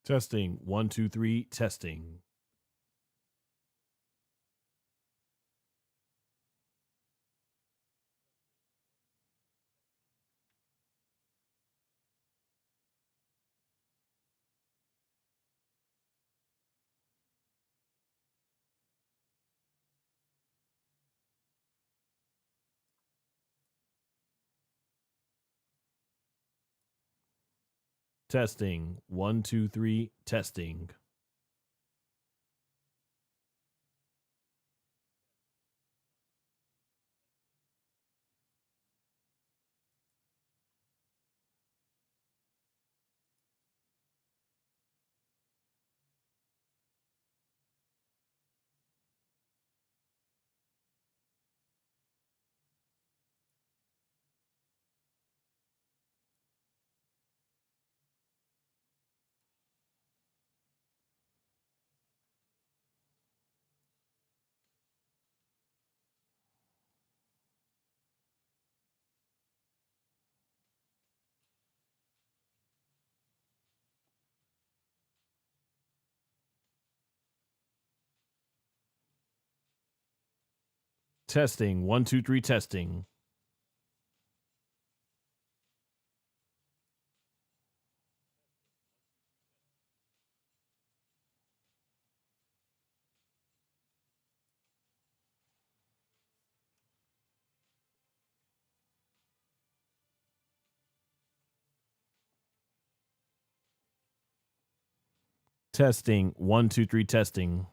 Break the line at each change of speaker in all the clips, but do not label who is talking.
Testing 1 2 3 testing. Testing 1 2 3 testing. Testing 1 2 3 testing. Testing 1 2 3 testing.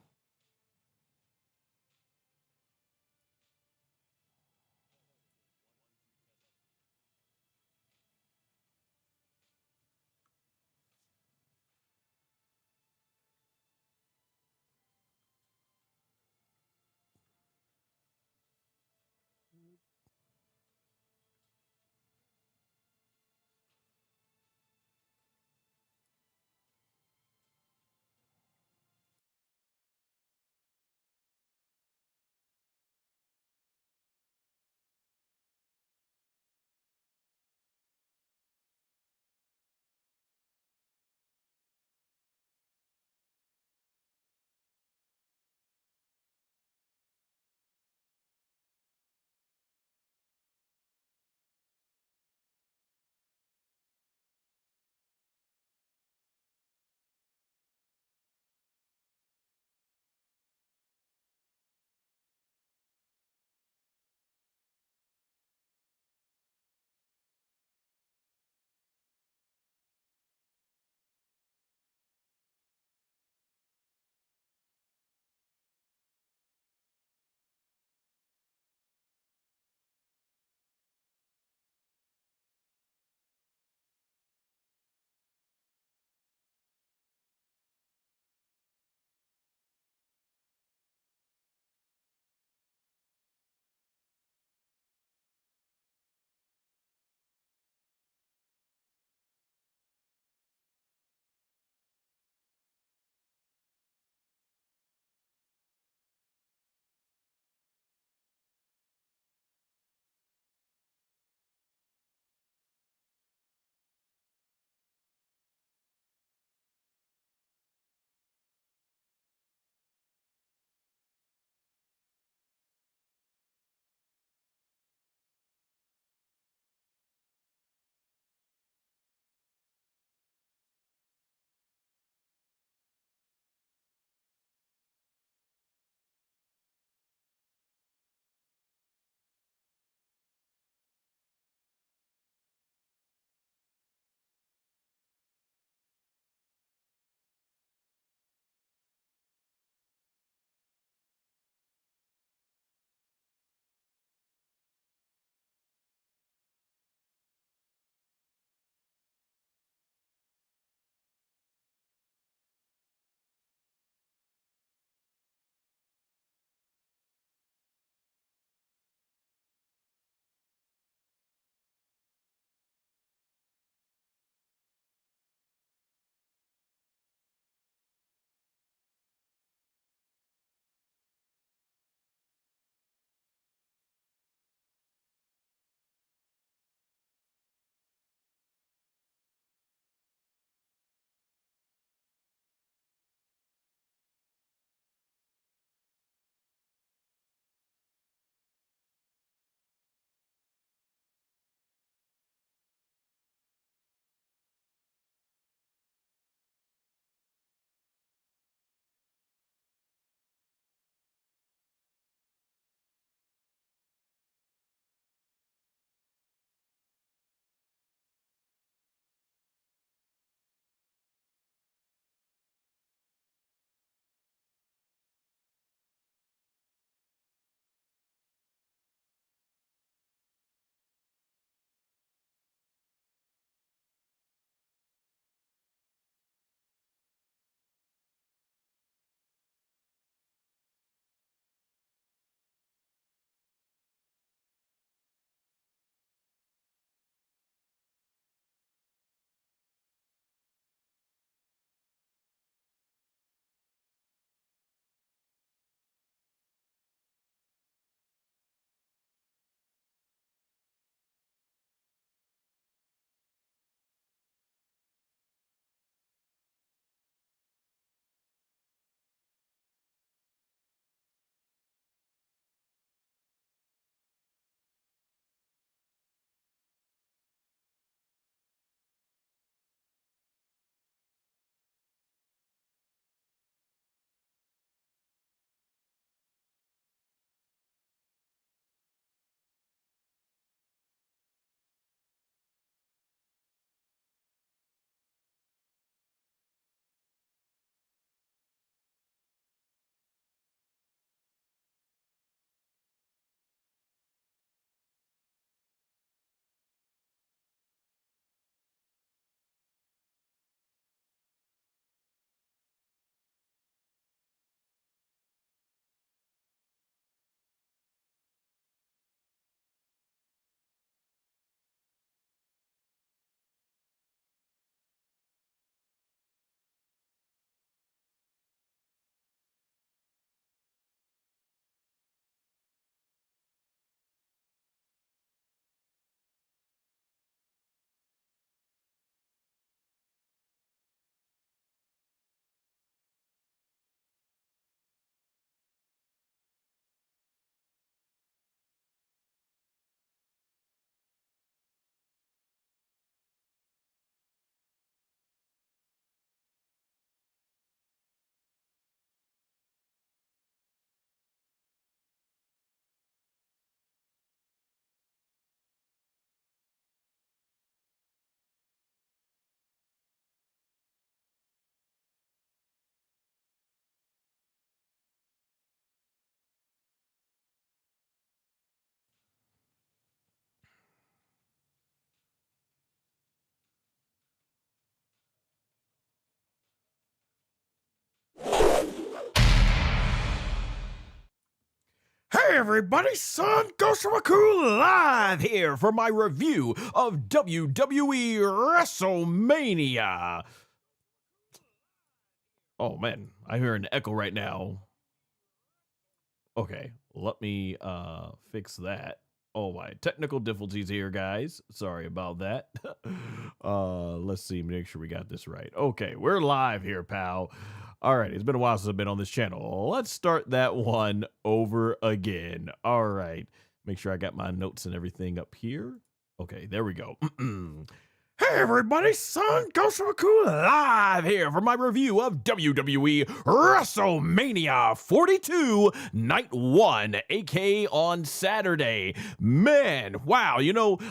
Hey everybody, SonGoshuaku live here for my review of WWE WrestleMania. Oh man, I hear an echo right now. Okay, let me fix that. Oh, my technical difficulties here, guys. Sorry about that. Let's see, make sure we got this right. Okay, we're live here, pal. All right, it's been a while since I've been on this channel. Let's start that one over again. All right, make sure I got my notes and everything up here. Okay, there we go. Hey everybody, SonGoshuaku live here for my review of WWE WrestleMania 42 Night 1, aka on Saturday. Man, wow,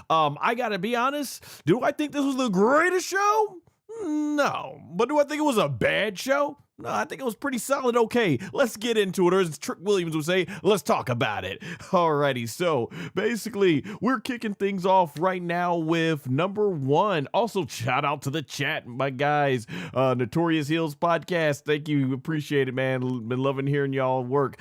I gotta be honest, do I think this was the greatest show? No. But do I think it was a bad show? No, I think it was pretty solid. Okay, let's get into it. Or as Trick Williams would say, let's talk about it. Alrighty, so basically, we're kicking things off right now with number one. Also, shout out to the chat, my guys. Notorious Heels podcast. Thank you. Appreciate it, man. Been loving hearing y'all work.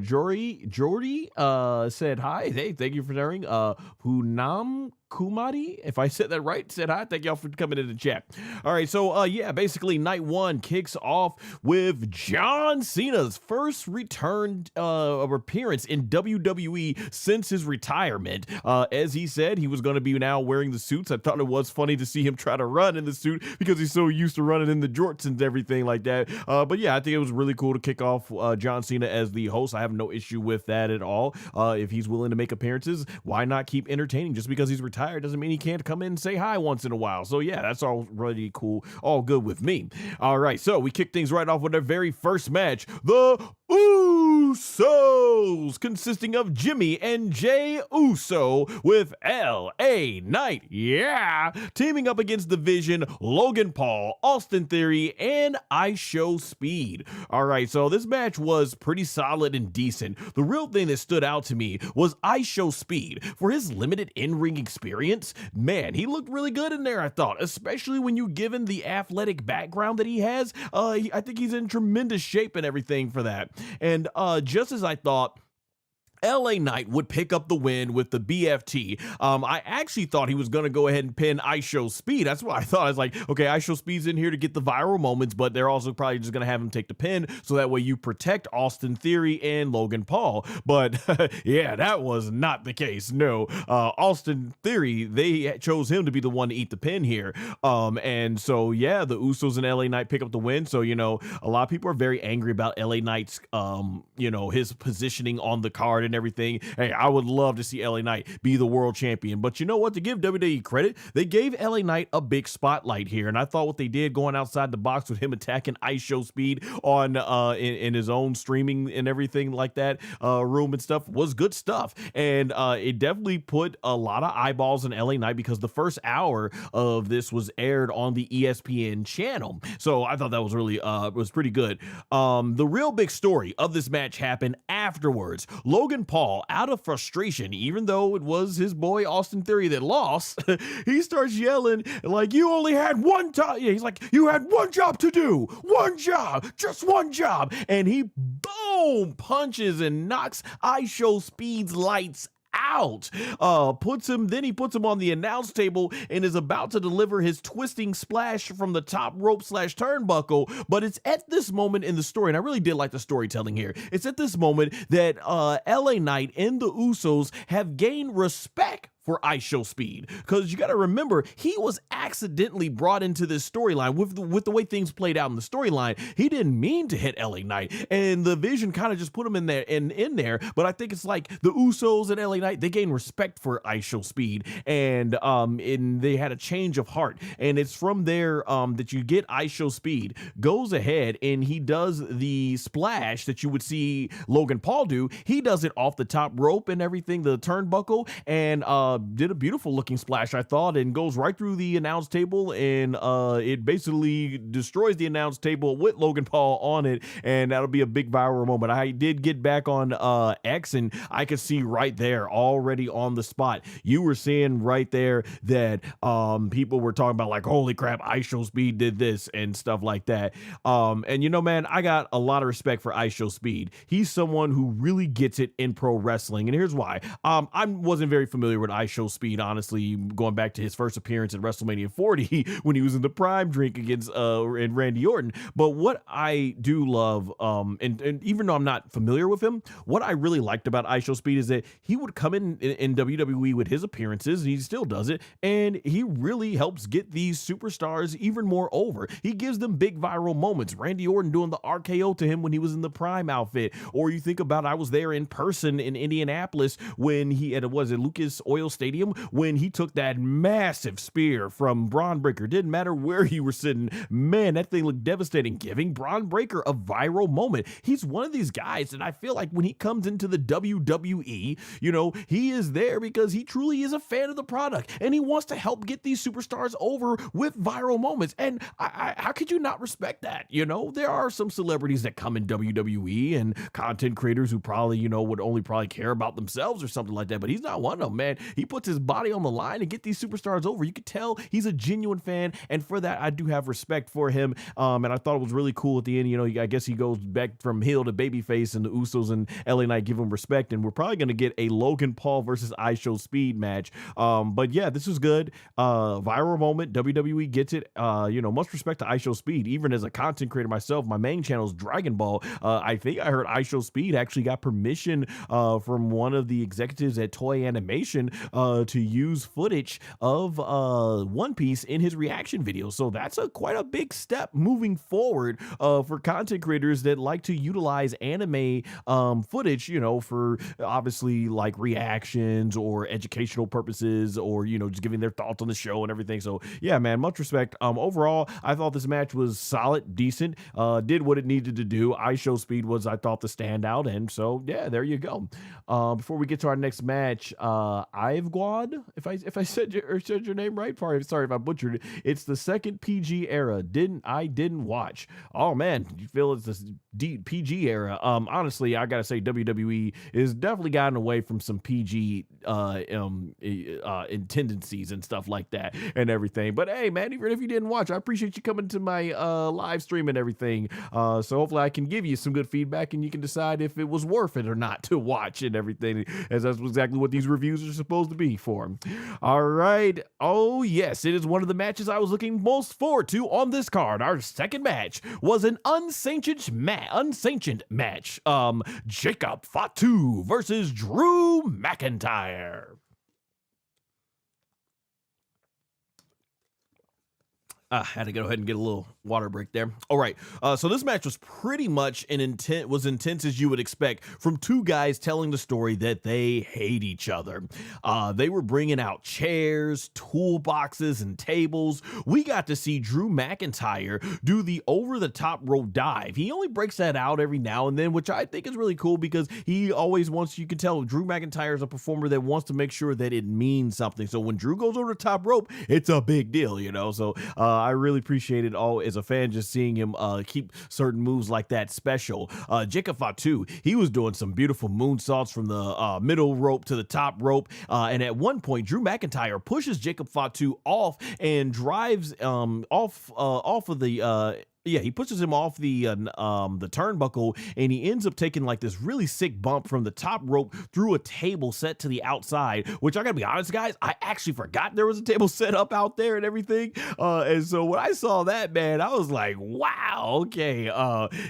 Jordy said hi. Hey, thank you for sharing. Hunam Kumari, if I said that right, said hi. Thank y'all for coming in the chat. All right, so yeah, basically night one kicks off with John Cena's first return appearance in WWE since his retirement. As he said, he was going to be now wearing the suits. I thought it was funny to see him try to run in the suit because he's so used to running in the jorts and everything like that. But yeah, I think it was really cool to kick off John Cena as the host. I have no issue with that at all. If he's willing to make appearances, why not keep entertaining? Just because he's retired doesn't mean he can't come in and say hi once in a while. So yeah, that's all really cool, all good with me. All right, so we kick things right off with our very first match, the Usos, consisting of Jimmy and Jey Uso with LA Knight, yeah, teaming up against the Vision, Logan Paul, Austin Theory, and IShowSpeed. All right, so this match was pretty solid and decent. The real thing that stood out to me was IShowSpeed. For his limited in-ring experience, man, he looked really good in there, I thought, especially when you given the athletic background that he has. I think he's in tremendous shape and everything for that. And just as I thought, LA Knight would pick up the win with the BFT. I actually thought he was going to go ahead and pin IShowSpeed. That's what I thought. I was like, okay, IShowSpeed's in here to get the viral moments, but they're also probably just going to have him take the pin so that way you protect Austin Theory and Logan Paul. But yeah, that was not the case. No, Austin Theory, they chose him to be the one to eat the pin here. And so, yeah, the Usos and LA Knight pick up the win. So, a lot of people are very angry about LA Knight's, his positioning on the card and everything. Hey, I would love to see LA Knight be the world champion, but you know what? To give WWE credit, they gave LA Knight a big spotlight here, and I thought what they did going outside the box with him attacking IShowSpeed on in his own streaming and everything like that room and stuff was good stuff, and it definitely put a lot of eyeballs on LA Knight because the first hour of this was aired on the ESPN channel, so I thought that was really was pretty good. The real big story of this match happened afterwards. Logan Paul, out of frustration, even though it was his boy Austin Theory that lost, he starts yelling like, you only had one time. Yeah, he's like, you had one job to do, one job, just one job. And he boom punches and knocks IShowSpeed's lights out. Then he puts him on the announce table and is about to deliver his twisting splash from the top rope / turnbuckle. But it's at this moment in the story, and I really did like the storytelling here. It's at this moment that LA Knight and the Usos have gained respect for IShowSpeed, because you got to remember, he was accidentally brought into this storyline with the way things played out in the storyline. He didn't mean to hit LA Knight, and the Vision kind of just put him in there in there. But I think it's like the Usos and LA Knight, they gained respect for IShowSpeed, and they had a change of heart, and it's from there that you get IShowSpeed goes ahead and he does the splash that you would see Logan Paul do. He does it off the top rope and everything, the turnbuckle, and did a beautiful looking splash, I thought, and goes right through the announce table, and it basically destroys the announce table with Logan Paul on it, and that'll be a big viral moment. I did get back on X, and I could see right there already on the spot. You were seeing right there that people were talking about like, holy crap, IShowSpeed did this and stuff like that. And you know, man, I got a lot of respect for IShowSpeed. He's someone who really gets it in pro wrestling, and here's why. I wasn't very familiar with IShowSpeed, honestly, going back to his first appearance at WrestleMania 40 when he was in the prime drink against and Randy Orton. But what I do love, and even though I'm not familiar with him, what I really liked about IShowSpeed is that he would come in WWE with his appearances, and he still does it, and he really helps get these superstars even more over. He gives them big viral moments. Randy Orton doing the RKO to him when he was in the prime outfit, or you think about, I was there in person in Indianapolis when he at Lucas Oil Stadium, when he took that massive spear from Braun Breaker. Didn't matter where you were sitting, man, that thing looked devastating, giving Braun Breaker a viral moment. He's one of these guys that I feel like when he comes into the WWE, you know, he is there because he truly is a fan of the product, and he wants to help get these superstars over with viral moments. And how could you not respect that? You know, there are some celebrities that come in WWE and content creators who probably, you know, would only probably care about themselves or something like that, but he's not one of them, man. He puts his body on the line to get these superstars over. You could tell he's a genuine fan, and for that, I do have respect for him. And I thought it was really cool at the end. You know, I guess he goes back from heel to babyface, and the Usos and LA Knight give him respect, and we're probably going to get a Logan Paul versus IShowSpeed match. But yeah, this is good. Viral moment. WWE gets it. You know, much respect to IShowSpeed. Even as a content creator myself, my main channel is Dragon Ball. I think I heard IShowSpeed actually got permission from one of the executives at Toei Animation to use footage of One Piece in his reaction video. So that's quite a big step moving forward for content creators that like to utilize anime footage, you know, for obviously like reactions or educational purposes, or, you know, just giving their thoughts on the show and everything. So yeah, man, much respect. Overall, I thought this match was solid, decent, did what it needed to do. IShowSpeed was, I thought, the standout, and so yeah, there you go. Before we get to our next match, Ivegwad, if I said your name right, sorry if I butchered it. It's the second PG era. Didn't watch. Oh man, you feel it's this PG era. Honestly, I gotta say WWE is definitely gotten away from some PG tendencies and stuff like that and everything. But hey, man, even if you didn't watch, I appreciate you coming to my live stream and everything. So hopefully I can give you some good feedback, and you can decide if it was worth it or not to watch and everything, as that's exactly what these reviews are supposed to be for. All right. Oh yes, it is one of the matches I was looking most forward to on this card. Our second match was an unsanctioned match. Jacob Fatu versus Drew McIntyre. Had to go ahead and get a little water break there. All right. So this match was pretty much intense as you would expect from two guys telling the story that they hate each other. They were bringing out chairs, toolboxes, and tables. We got to see Drew McIntyre do the over-the-top rope dive. He only breaks that out every now and then, which I think is really cool because he always wants, you can tell Drew McIntyre is a performer that wants to make sure that it means something. So when Drew goes over the top rope, it's a big deal, you know? So I really appreciate it all as a fan, just seeing him keep certain moves like that special. Jacob Fatu, he was doing some beautiful moonsaults from the middle rope to the top rope, and at one point Drew McIntyre pushes Jacob Fatu off and drives off of the he pushes him off the turnbuckle, and he ends up taking like this really sick bump from the top rope through a table set to the outside, which I gotta be honest, guys, I actually forgot there was a table set up out there and everything. And so when I saw that, man, I was like, wow, okay.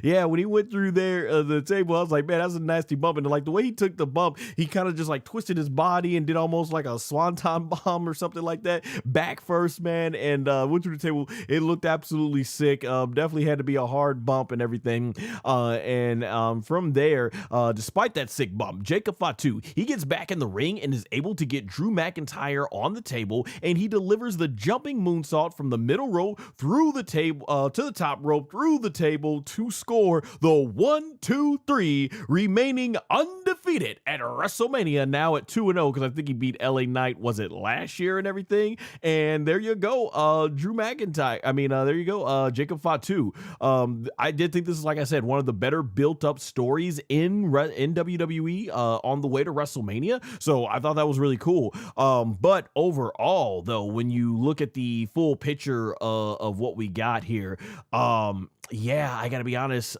Yeah, when he went through there, the table, I was like, man, that's a nasty bump. And like the way he took the bump, he kind of just like twisted his body and did almost like a swanton bomb or something like that, back first, man, and went through the table. It looked absolutely sick. definitely had to be a hard bump and everything. From there, despite that sick bump, Jacob Fatu, he gets back in the ring and is able to get Drew McIntyre on the table, and he delivers the jumping moonsault from the middle rope through the table to the top rope through the table to score the 1, 2, 3, remaining undefeated at WrestleMania, now at 2-0, because I think he beat LA Knight, was it last year and everything? And there you go, Drew McIntyre. There you go, Jacob Fatu. I did think this is, like I said, one of the better built up stories in WWE on the way to WrestleMania. So I thought that was really cool. But overall, though, when you look at the full picture of what we got here, yeah, I gotta be honest.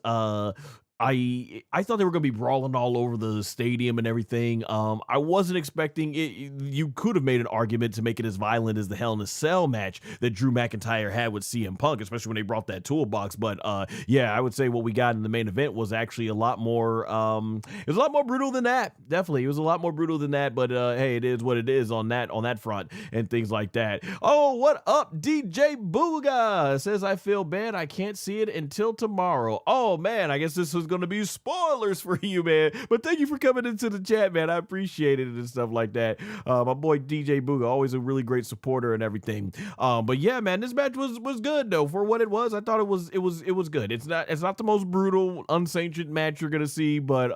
I thought they were going to be brawling all over the stadium and everything. I wasn't expecting it. You could have made an argument to make it as violent as the Hell in a Cell match that Drew McIntyre had with CM Punk, especially when they brought that toolbox. But yeah, I would say what we got in the main event was actually a lot more. It was a lot more brutal than that. Definitely, it was a lot more brutal than that. But hey, it is what it is on that front and things like that. Oh, what up, DJ Booga says, I feel bad I can't see it until tomorrow. Oh man, I guess this was going to be spoilers for you, man, but thank you for coming into the chat, man. I appreciate it and stuff like that. My boy DJ Booga, always a really great supporter and everything. But yeah, man, this match was good though. For what it was, I thought it was good. It's not the most brutal unsanctioned match you're gonna see, but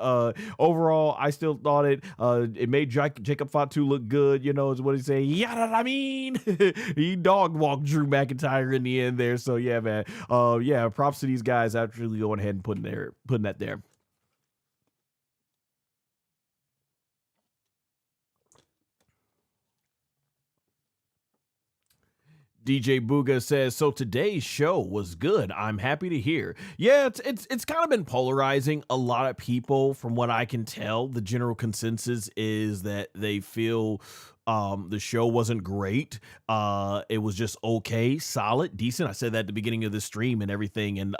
overall I still thought it made Jacob Fatu look good, you know, is what he say. Yeah, I mean, he dog walked Drew McIntyre in the end there. So yeah, man, yeah, props to these guys actually going ahead and putting that there. DJ Booga says, so today's show was good. I'm happy to hear. Yeah, it's kind of been polarizing. A lot of people, from what I can tell, the general consensus is that they feel the show wasn't great. It was just okay, solid, decent. I said that at the beginning of the stream and everything. And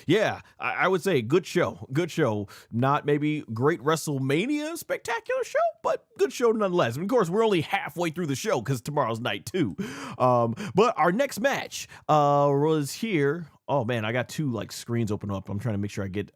yeah, I would say good show. Not maybe great WrestleMania spectacular show, but good show nonetheless. And of course, we're only halfway through the show because tomorrow's night too. But our next match was here. Oh man, I got two like screens open up. I'm trying to make sure I get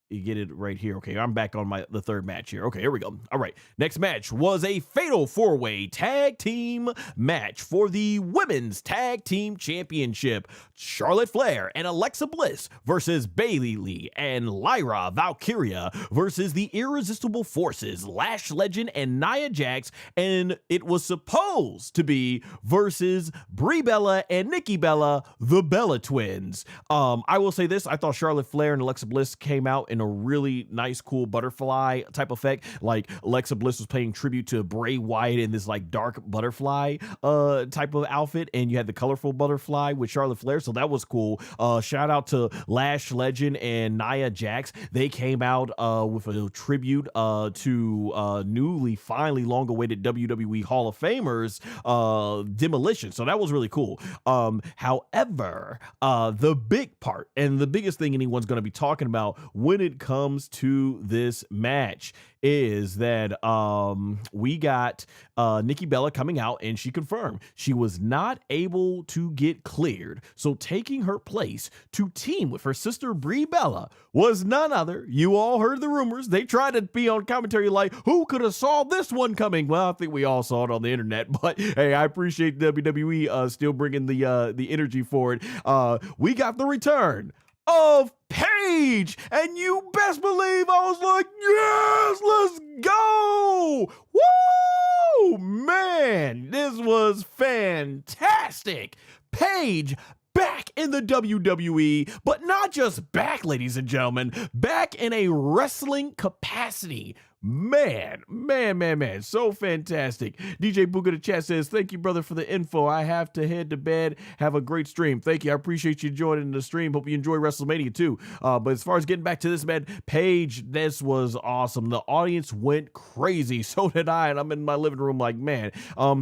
you get it right here. Okay, I'm back on the third match here. Okay, here we go. All right, next match was a fatal four-way tag team match for the Women's Tag Team Championship. Charlotte Flair and Alexa Bliss versus Bayley and Lyra Valkyria versus the Irresistible Forces, Lash Legend and Nia Jax, and it was supposed to be versus Brie Bella and Nikki Bella, the Bella Twins. I will say this, I thought Charlotte Flair and Alexa Bliss came out in a really nice, cool butterfly type effect. Like Alexa Bliss was paying tribute to Bray Wyatt in this like dark butterfly type of outfit, and you had the colorful butterfly with Charlotte Flair, so that was cool. Shout out to Lash Legend and Nia Jax. They came out with a tribute to newly, finally long-awaited WWE Hall of Famers, Demolition, so that was really cool. However, the big part and the biggest thing anyone's going to be talking about when it comes to this match is that we got Nikki Bella coming out, and she confirmed she was not able to get cleared. So taking her place to team with her sister Brie Bella was none other. You all heard the rumors. They tried to be on commentary like, who could have saw this one coming? Well, I think we all saw it on the internet, but hey, I appreciate WWE still bringing the energy for it. We got the return of Paige, and you best believe I was like, yes, let's go. Woo, man, this was fantastic. Paige back in the WWE, but not just back, ladies and gentlemen, back in a wrestling capacity. Man, so fantastic. DJ Booga the chat says, thank you, brother, for the info. I have to head to bed. Have a great stream. Thank you. I appreciate you joining the stream. Hope you enjoy WrestleMania too. But as far as getting back to this, man, Paige, this was awesome. The audience went crazy. So did I, and I'm in my living room like, man.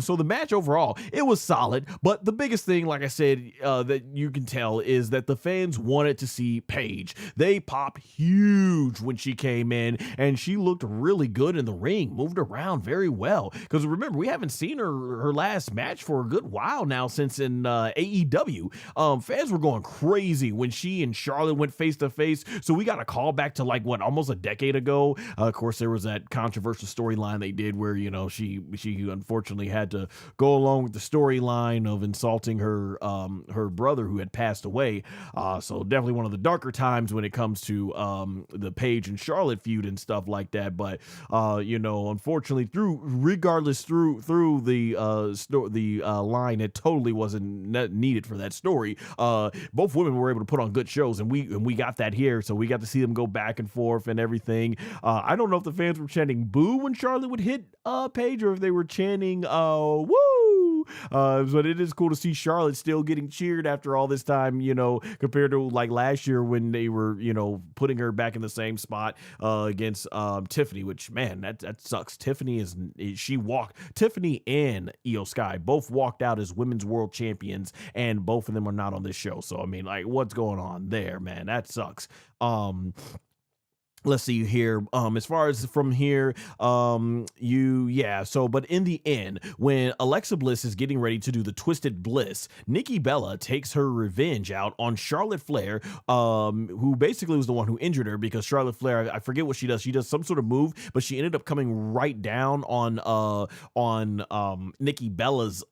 So the match overall, it was solid. But the biggest thing, like I said, that you can tell is that the fans wanted to see Paige. They popped huge when she came in, and she looked really good in the ring, moved around very well. Because remember, we haven't seen her last match for a good while now, since in AEW. Fans were going crazy when she and Charlotte went face to face. So we got a call back to like what, almost a decade ago. Of course, there was that controversial storyline they did where, you know, she unfortunately had to go along with the storyline of insulting her brother who had passed away. So definitely one of the darker times when it comes to the Paige and Charlotte feud and stuff like that. But you know, unfortunately, through the line, it totally wasn't needed for that story. Both women were able to put on good shows, and we got that here. So we got to see them go back and forth and everything. I don't know if the fans were chanting boo when Charlotte would hit Paige, or if they were chanting woo. But it is cool to see Charlotte still getting cheered after all this time, you know, compared to like last year when they were, you know, putting her back in the same spot against Tiffany, which, man, that sucks. Tiffany and Io Sky both walked out as women's world champions, and both of them are not on this show. So I mean, like, what's going on there, man? That sucks. Let's see here. As far as from here, but in the end, when Alexa Bliss is getting ready to do the Twisted Bliss, Nikki Bella takes her revenge out on Charlotte Flair, who basically was the one who injured her, because Charlotte Flair, I forget what she does. She does some sort of move, but she ended up coming right down on Nikki Bella's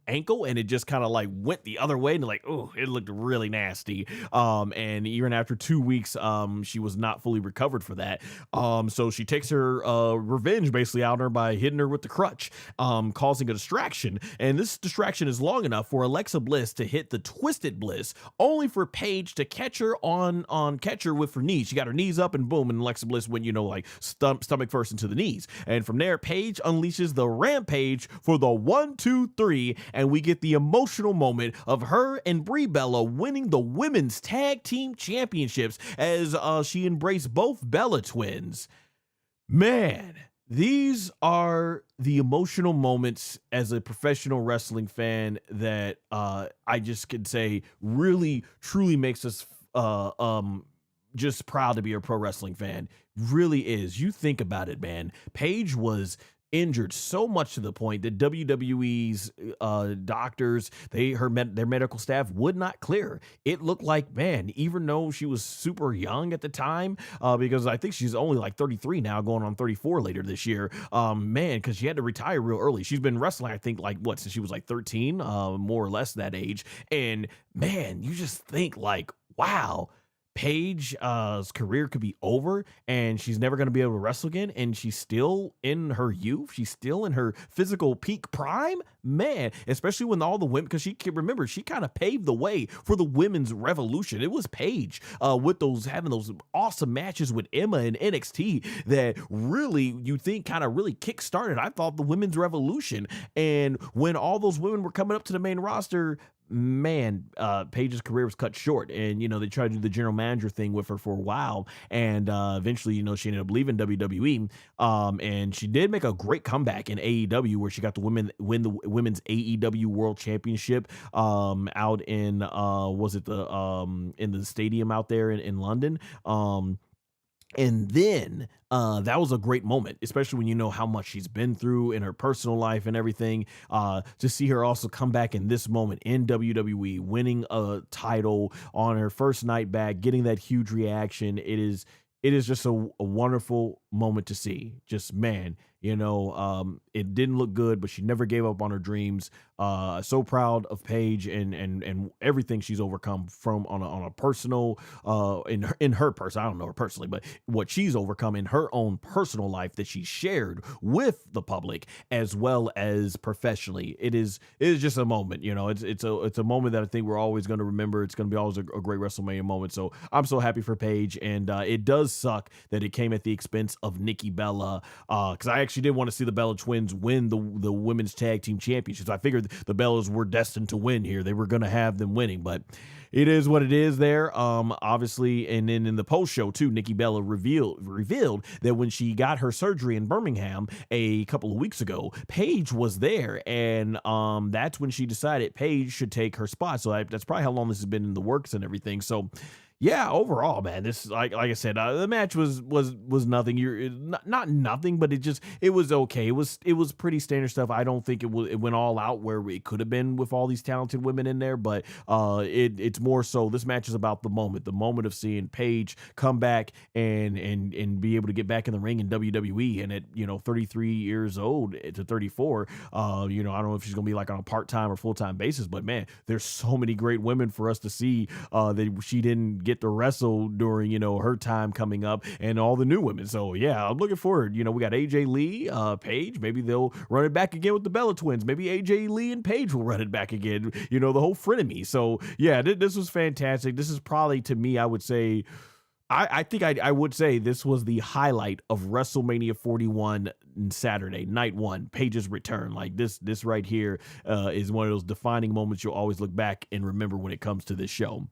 ankle, and it just kind of like went the other way, and like, oh, it looked really nasty. And even after 2 weeks, she was not fully recovered for that. So she takes her revenge basically out on her by hitting her with the crutch, causing a distraction. And this distraction is long enough for Alexa Bliss to hit the Twisted Bliss, only for Paige to catch her with her knees. She got her knees up, and boom, and Alexa Bliss went, you know, like stomach first into the knees. And from there, Paige unleashes the Rampage for the 1, 2, 3, and we get the emotional moment of her and Brie Bella winning the women's tag team championships as she embraced both Bella twins. Man, these are the emotional moments as a professional wrestling fan that I just could say really truly makes us just proud to be a pro wrestling fan. Really is. You think about it, man. Paige was injured so much to the point that WWE's doctors, their medical staff would not clear her. It looked like, man, even though she was super young at the time, because I think she's only like 33 now, going on 34 later this year, man, because she had to retire real early. She's been wrestling, I think, like since she was like 13, more or less that age. And man, you just think like, wow, Paige's career could be over, and she's never going to be able to wrestle again, and she's still in her youth. She's still in her physical peak prime, man, especially when all the women, because she kind of paved the way for the women's revolution. It was Paige with having those awesome matches with Emma in NXT that really, you think, kind of really kick-started, I thought, the women's revolution. And when all those women were coming up to the main roster, man, Paige's career was cut short, and you know, they tried to do the general manager thing with her for a while, and eventually, you know, she ended up leaving WWE, and she did make a great comeback in AEW, where she got to win the women's AEW World Championship out in in the stadium out there in London. And then that was a great moment, especially when you know how much she's been through in her personal life and everything. To see her also come back in this moment in WWE, winning a title on her first night back, getting that huge reaction. It is just a wonderful moment to see. Just, man, you know, it didn't look good, but she never gave up on her dreams. So proud of Paige and everything she's overcome from on a personal, in her person. I don't know her personally, but what she's overcome in her own personal life that she shared with the public as well as professionally. It is just a moment, you know. It's a moment that I think we're always going to remember. It's going to be always a great WrestleMania moment. So I'm so happy for Paige, and it does suck that it came at the expense of Nikki Bella, because I actually did want to see the Bella twins win the women's tag team championships. I figured the Bellas were destined to win here. They were going to have them winning, but it is what it is there. Obviously, and then in the post show too, Nikki Bella revealed that when she got her surgery in Birmingham a couple of weeks ago, Paige was there, and that's when she decided Paige should take her spot. So that's probably how long this has been in the works and everything. So Yeah, overall, man, this is like I said, the match was nothing. You're not nothing, but it was okay. It was pretty standard stuff. I don't think it went all out where it could have been with all these talented women in there, but it's more so this match is about the moment of seeing Paige come back and be able to get back in the ring in WWE, and at 33 years old to 34, I don't know if she's gonna be like on a part-time or full-time basis, but man, there's so many great women for us to see that she didn't get to wrestle during her time coming up, and all the new women. So yeah, I'm looking forward. We got AJ Lee, Paige. Maybe they'll run it back again with the Bella Twins. Maybe AJ Lee and Paige will run it back again. The whole frenemy. So yeah, this was fantastic. This is probably, to me, I would say, I think I would say this was the highlight of WrestleMania 41 Saturday, night one, Paige's return. Like this right here is one of those defining moments you'll always look back and remember when it comes to this show.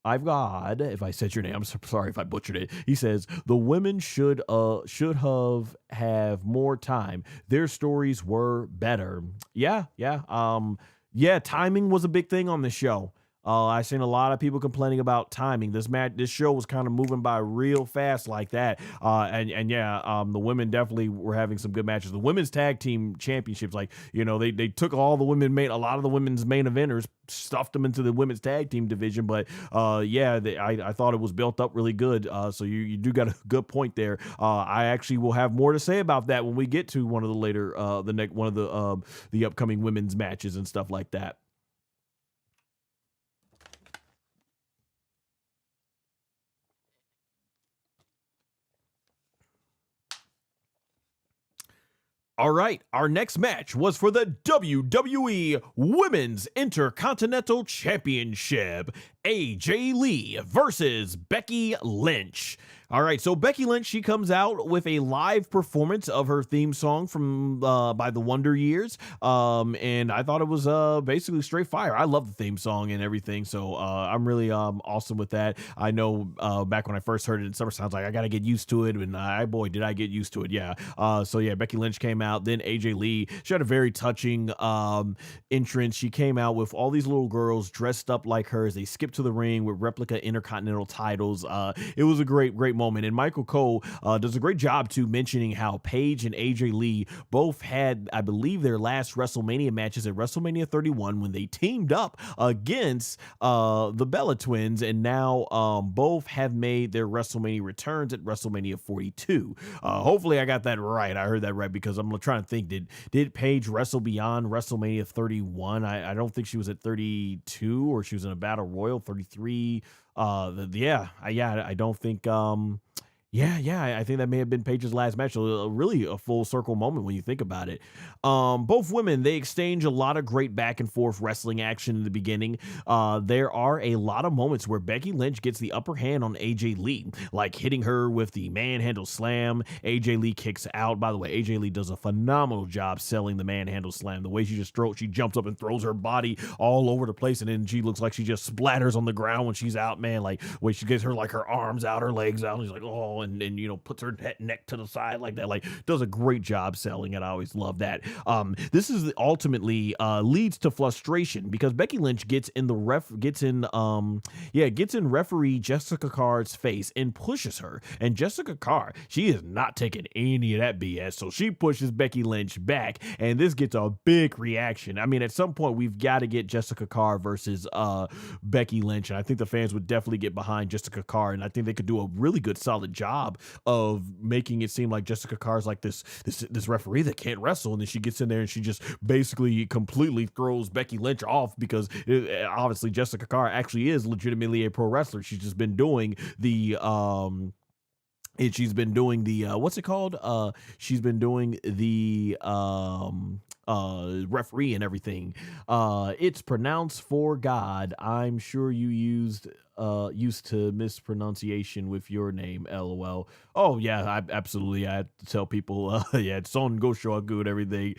I've got, if I said your name, I'm sorry if I butchered it. He says the women should have more time. Their stories were better. Yeah. Yeah, timing was a big thing on the show. I've seen a lot of people complaining about timing. This show was kind of moving by real fast like that. And yeah, the women definitely were having some good matches. The women's tag team championships, like, they took a lot of the women's main eventers, stuffed them into the women's tag team division. But yeah, I thought it was built up really good. So you do got a good point there. I actually will have more to say about that when we get to one of the later, the upcoming women's matches and stuff like that. All right, our next match was for the WWE Women's Intercontinental Championship. AJ Lee versus Becky Lynch. All right, so Becky Lynch, she comes out with a live performance of her theme song from by the Wonder Years, and I thought it was basically straight fire. I love the theme song and everything, so I'm really awesome with that. I know back when I first heard it in summer, sounds like I got to get used to it, and boy, did I get used to it. Yeah. So yeah, Becky Lynch came out, then AJ Lee. She had a very touching entrance. She came out with all these little girls dressed up like her as they skipped to the ring with replica Intercontinental titles. It was a great moment. And Michael Cole does a great job too, mentioning how Paige and AJ Lee both had, I believe, their last WrestleMania matches at WrestleMania 31 when they teamed up against the Bella Twins, and now both have made their WrestleMania returns at WrestleMania 42. Hopefully I got that right. I heard that right, because I'm trying to think, did Paige wrestle beyond WrestleMania 31? I don't think she was at 32, or she was in a Battle Royal 33. I don't think I think that may have been Paige's last match. Really a full circle moment when you think about it. Both women, they exchange a lot of great back and forth wrestling action in the beginning. There are a lot of moments where Becky Lynch gets the upper hand on AJ Lee, like hitting her with the manhandle slam. AJ Lee kicks out. By the way, AJ Lee does a phenomenal job selling the manhandle slam. The way she jumps up and throws her body all over the place, and then she looks like she just splatters on the ground when she's out, man. Like when she gets her arms out, her legs out, and she's like, oh, and puts her neck to the side like that, like does a great job selling it. I always love that. This is ultimately leads to frustration, because Becky Lynch gets in referee Jessica Carr's face and pushes her, and Jessica Carr, she is not taking any of that BS, so she pushes Becky Lynch back, and this gets a big reaction. I mean, at some point we've got to get Jessica Carr versus Becky Lynch, and I think the fans would definitely get behind Jessica Carr, and I think they could do a really good solid job of making it seem like Jessica Carr's like this referee that can't wrestle, and then she gets in there and she just basically completely throws Becky Lynch off, because obviously Jessica Carr actually is legitimately a pro wrestler. She's just been doing the what's it called? She's been doing the referee and everything. It's pronounced for God. I'm sure you used to mispronunciation with your name, LOL. Oh yeah, I absolutely, I had to tell people, yeah, it's SonGoshuaku and everything,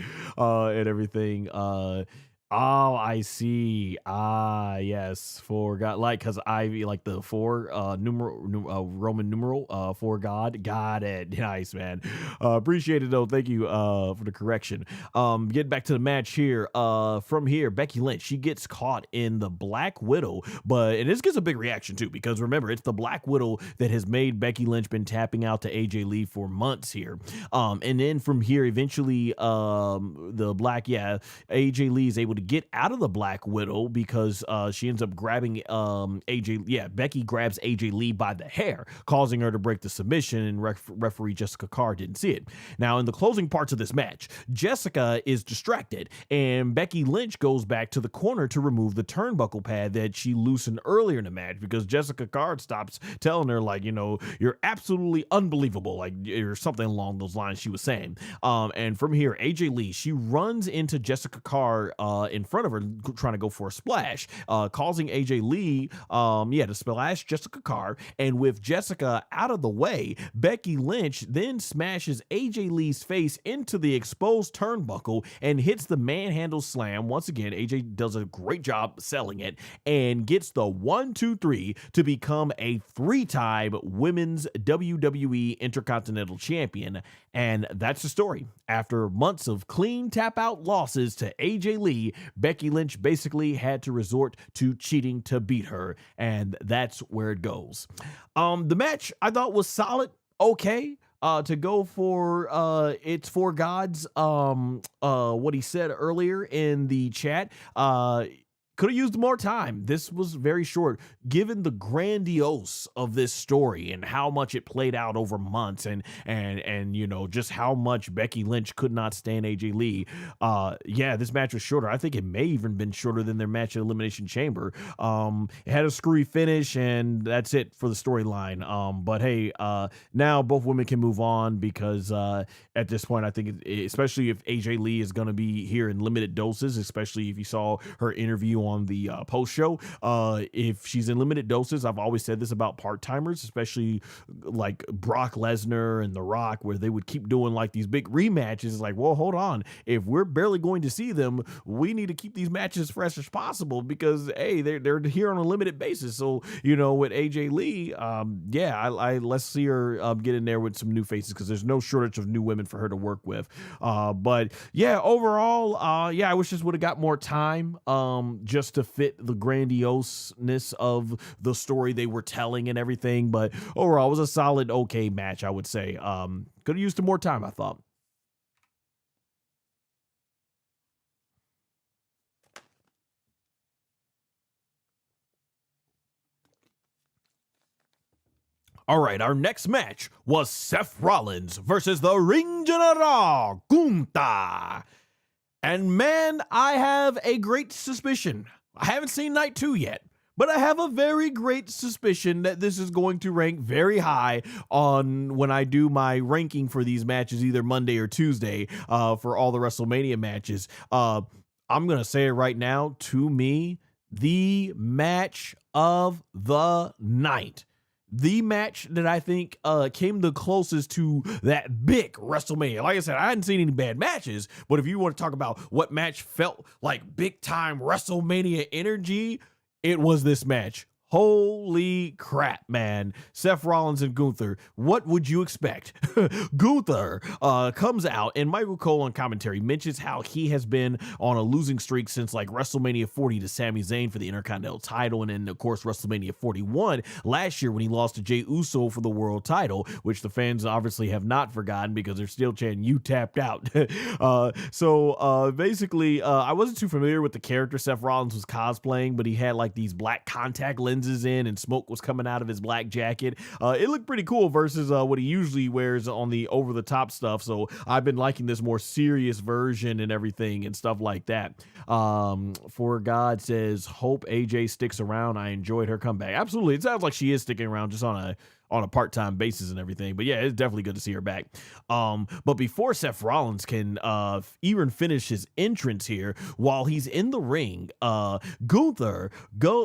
Oh, I see. Ah, yes. For God, like, cause I like the four Roman numeral for God. Got it. Nice, man. Appreciate it though. Thank you for the correction. Getting back to the match here. From here, Becky Lynch, she gets caught in the Black Widow, but and this gets a big reaction too, because remember, it's the Black Widow that has made Becky Lynch been tapping out to AJ Lee for months here. And then from here, eventually, the Black, yeah, AJ Lee is able to get out of the Black Widow because she ends up grabbing AJ. Yeah, Becky grabs AJ Lee by the hair, causing her to break the submission, and referee Jessica Carr didn't see it. Now, in the closing parts of this match, Jessica is distracted, and Becky Lynch goes back to the corner to remove the turnbuckle pad that she loosened earlier in the match because Jessica Carr stops telling her, like, you know, you're absolutely unbelievable, like, or something along those lines she was saying. And from here, AJ Lee, she runs into Jessica Carr in front of her, trying to go for a splash, causing AJ Lee, to splash Jessica Carr. And with Jessica out of the way, Becky Lynch then smashes AJ Lee's face into the exposed turnbuckle and hits the manhandle slam. Once again, AJ does a great job selling it and gets the 1-2-3 to become a 3-time women's WWE Intercontinental Champion. And that's the story. After months of clean tap out losses to AJ Lee, Becky Lynch basically had to resort to cheating to beat her. And that's where it goes. The match I thought was solid. Okay. To go for it's for God's what he said earlier in the chat, could have used more time. This was very short, given the grandiose of this story and how much it played out over months, and you know, just how much Becky Lynch could not stand AJ Lee. This match was shorter. I think it may even been shorter than their match at Elimination Chamber. It had a screwy finish, and that's it for the storyline. But hey, now both women can move on because at this point, I think, especially if AJ Lee is going to be here in limited doses, especially if you saw her interview on the post show, if she's in limited doses. I've always said this about part-timers, especially like Brock Lesnar and The Rock, where they would keep doing like these big rematches. It's like, well, hold on, if we're barely going to see them, we need to keep these matches fresh as possible because hey, they're here on a limited basis. So you know, with AJ Lee, let's see her get in there with some new faces because there's no shortage of new women for her to work with. But yeah, overall, I wish this would have got more time. Just to fit the grandioseness of the story they were telling and everything. But overall, it was a solid, okay match, I would say. Could have used some more time, I thought. All right, our next match was Seth Rollins versus the Ring General, Gunther. And man, I have a great suspicion. I haven't seen Night 2 yet, but I have a very great suspicion that this is going to rank very high on when I do my ranking for these matches, either Monday or Tuesday, for all the WrestleMania matches. I'm going to say it right now. To me, the match of the night. The match that I think came the closest to that big WrestleMania. Like I said, I hadn't seen any bad matches, but if you want to talk about what match felt like big time WrestleMania energy, it was this match. Holy crap, man. Seth Rollins and Gunther. What would you expect? Gunther comes out, and Michael Cole on commentary mentions how he has been on a losing streak since like WrestleMania 40 to Sami Zayn for the Intercontinental title, and then of course WrestleMania 41 last year when he lost to Jey Uso for the world title, which the fans obviously have not forgotten because they're still chanting, "You tapped out." Basically, I wasn't too familiar with the character Seth Rollins was cosplaying, but he had like these black contact lenses in and smoke was coming out of his black jacket. It looked pretty cool versus what he usually wears on the over the top stuff. So I've been liking this more serious version and everything and stuff like that. For God says, hope AJ sticks around. I enjoyed her comeback. Absolutely. It sounds like she is sticking around just on on a part-time basis and everything. But yeah, it's definitely good to see her back. But before Seth Rollins can even finish his entrance here, while he's in the ring, Gunther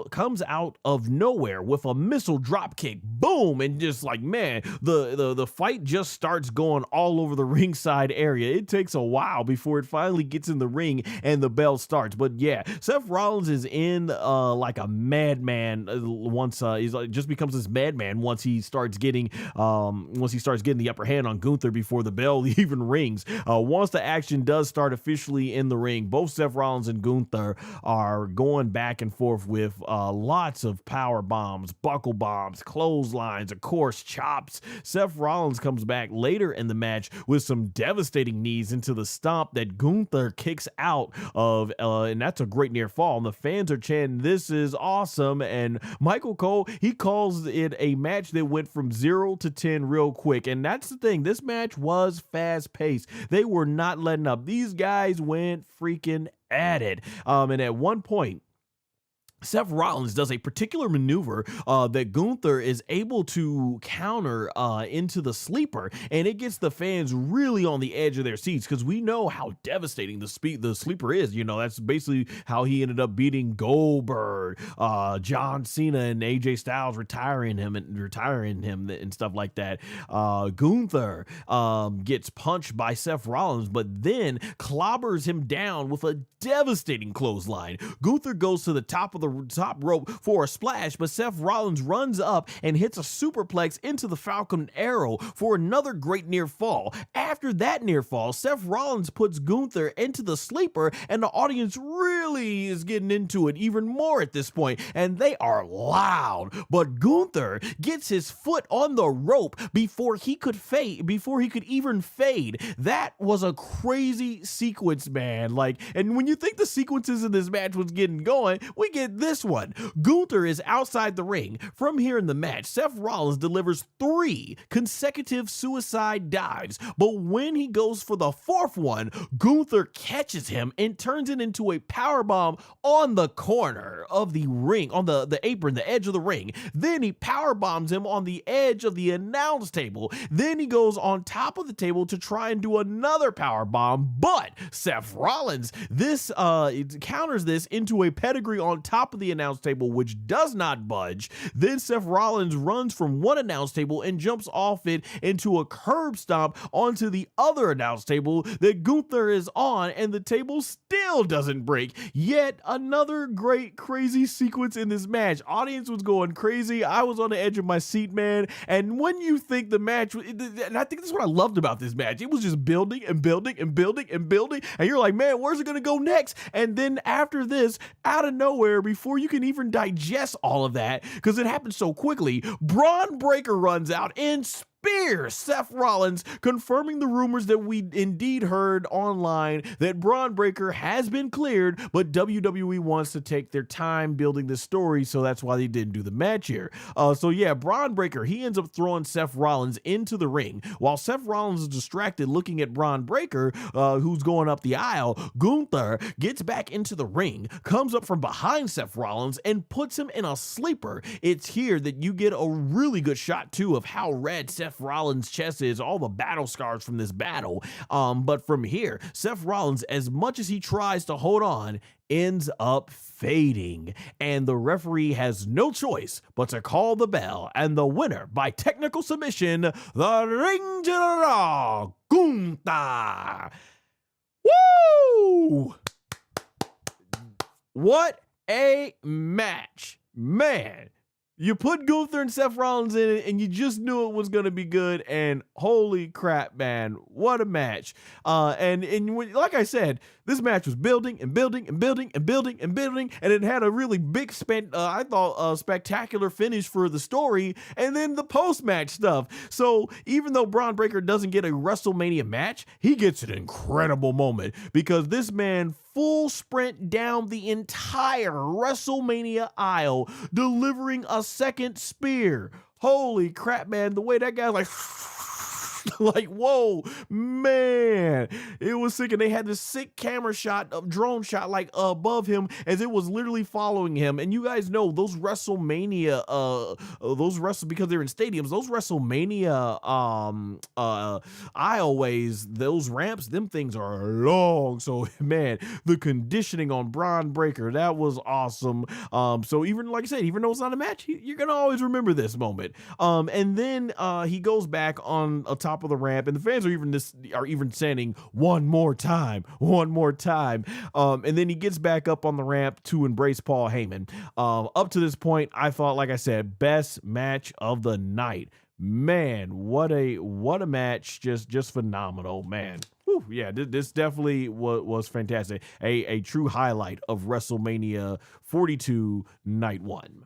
comes out of nowhere with a missile drop kick, boom, and just like, man, the fight just starts going all over the ringside area. It takes a while before it finally gets in the ring and the bell starts. But yeah, Seth Rollins is in like a madman once he's like, just becomes this madman once he starts getting the upper hand on Gunther before the bell even rings. Once the action does start officially in the ring, both Seth Rollins and Gunther are going back and forth with lots of power bombs, buckle bombs, clotheslines, of course, chops. Seth Rollins comes back later in the match with some devastating knees into the stomp that Gunther kicks out of, and that's a great near fall. And the fans are chanting, "This is awesome." And Michael Cole, he calls it a match that went from 0 to 10 real quick. And that's the thing. This match was fast paced. They were not letting up. These guys went freaking at it. And at one point, Seth Rollins does a particular maneuver that Gunther is able to counter into the sleeper, and it gets the fans really on the edge of their seats because we know how devastating the sleeper is. You know, that's basically how he ended up beating Goldberg, John Cena, and AJ Styles, retiring him and stuff like that. Gunther gets punched by Seth Rollins, but then clobbers him down with a devastating clothesline. Gunther goes to the top rope for a splash, but Seth Rollins runs up and hits a superplex into the Falcon Arrow for another great near fall. After that near fall, Seth Rollins puts Gunther into the sleeper, and the audience really is getting into it even more at this point, and they are loud. But Gunther gets his foot on the rope before he could even fade. That was a crazy sequence, man. And when you think the sequences in this match was getting going, we get this one. Gunther is outside the ring. From here in the match, Seth Rollins delivers 3 consecutive suicide dives, but when he goes for the 4th one, Gunther catches him and turns it into a powerbomb on the corner of the ring, on the apron, the edge of the ring. Then he powerbombs him on the edge of the announce table. Then he goes on top of the table to try and do another powerbomb, but Seth Rollins counters this into a pedigree on top of the announce table, which does not budge. Then Seth Rollins runs from one announce table and jumps off it into a curb stomp onto the other announce table that Gunther is on, and the table still doesn't break. Yet another great crazy sequence in this match. Audience was going crazy. I was on the edge of my seat, man. And when you think the match, and I think that's what I loved about this match, it was just building and building and building and building, and you're like, man, where's it gonna go next? And then after this, out of nowhere, before you can even digest all of that, because it happened so quickly, Braun Breaker runs out and spears Seth Rollins, confirming the rumors that we indeed heard online that Braun Breaker has been cleared, but WWE wants to take their time building this story, so that's why they didn't do the match here. So yeah, Braun Breaker, he ends up throwing Seth Rollins into the ring. While Seth Rollins is distracted looking at Braun Breaker, who's going up the aisle, Gunther gets back into the ring, comes up from behind Seth Rollins, and puts him in a sleeper. It's here that you get a really good shot, too, of how red Seth Rollins' chest is, all the battle scars from this battle. But from here, Seth Rollins, as much as he tries to hold on, ends up fading, and the referee has no choice but to call the bell, and the winner by technical submission, the Ring General, Gunther. Woo! What a match, man. You put Gunther and Seth Rollins in it, and you just knew it was going to be good, and holy crap, man, what a match. And like I said, this match was building and building and building and building and building, and it had a really big, spectacular finish for the story, and then the post-match stuff. So even though Braun Breaker doesn't get a WrestleMania match, he gets an incredible moment, because this man full sprint down the entire WrestleMania aisle, delivering a second spear. Holy crap, man. The way that guy Like, whoa, man, it was sick. And they had this sick camera shot, drone shot, like above him as it was literally following him. And you guys know those WrestleMania, because they're in stadiums, those WrestleMania aisleways, those ramps, them things are long. So man, the conditioning on Braun Breaker, that was awesome. So even like I said, even though it's not a match, you're gonna always remember this moment. And then he goes back on top of the ramp, and the fans are even saying one more time, one more time. And then he gets back up on the ramp to embrace Paul Heyman. Up to this point, I thought, like I said, best match of the night. Man, what a match. Just phenomenal, man. Whew, yeah, this definitely was fantastic. A true highlight of WrestleMania 42 night one.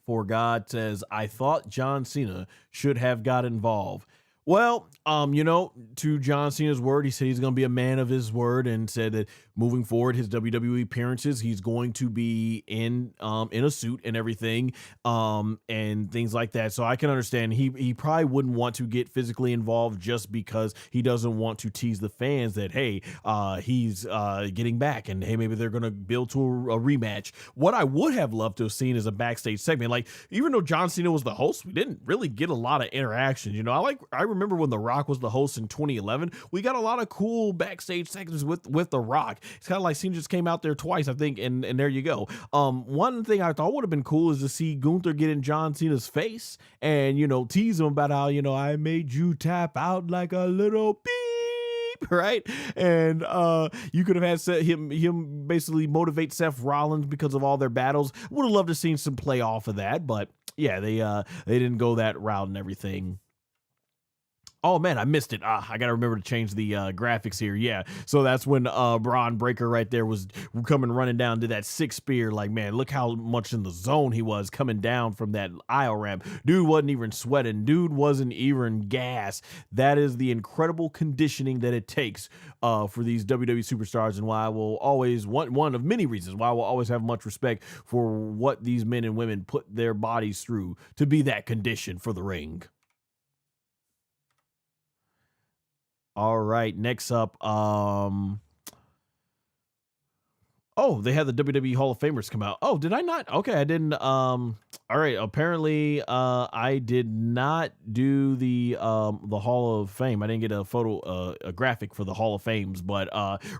For God says, I thought John Cena should have got involved. Well, to John Cena's word, he said he's going to be a man of his word, and said that moving forward, his WWE appearances, he's going to be in a suit and everything, and things like that. So I can understand he probably wouldn't want to get physically involved just because he doesn't want to tease the fans that, hey, he's getting back, and hey, maybe they're going to build to a rematch. What I would have loved to have seen is a backstage segment. Like, even though John Cena was the host, we didn't really get a lot of interaction. I remember when The Rock was the host in 2011, we got a lot of cool backstage segments with The Rock. It's kind of like Cena just came out there twice, I think, and there you go. One thing I thought would have been cool is to see Gunther get in John Cena's face and, tease him about how, I made you tap out like a little beep, right? And you could have had him basically motivate Seth Rollins because of all their battles. Would have loved to seen some play off of that, but yeah, they didn't go that route and everything. Oh man, I missed it. I gotta remember to change the graphics here. Yeah, so that's when Braun Breaker right there was coming running down to that six spear. Like, man, look how much in the zone he was coming down from that aisle ramp. Dude wasn't even sweating. Dude wasn't even gas. That is the incredible conditioning that it takes for these WWE superstars, and why I will always one of many reasons why I will always have much respect for what these men and women put their bodies through to be that conditioned for the ring. All right, next up, oh, they had the WWE Hall of Famers come out. Oh, did I not? Okay, I didn't. All right. Apparently, I did not do the Hall of Fame. I didn't get a photo, a graphic for the Hall of Fames. But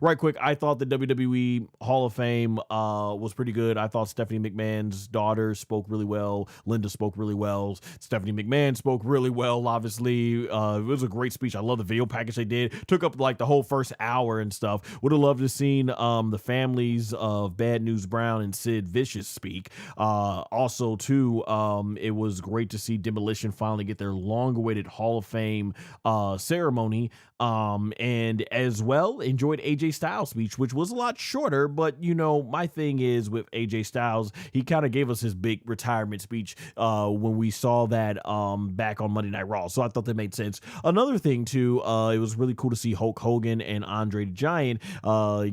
right quick, I thought the WWE Hall of Fame was pretty good. I thought Stephanie McMahon's daughter spoke really well. Linda spoke really well. Stephanie McMahon spoke really well. Obviously, it was a great speech. I love the video package they did. Took up like the whole first hour and stuff. Would have loved to seen the families of Bad News Brown and Sid Vicious speak. Also, too, it was great to see Demolition finally get their long-awaited Hall of Fame ceremony. And as well, enjoyed AJ Styles' speech, which was a lot shorter. But my thing is with AJ Styles, he kind of gave us his big retirement speech when we saw that back on Monday Night Raw. So I thought that made sense. Another thing too, it was really cool to see Hulk Hogan and Andre the Giant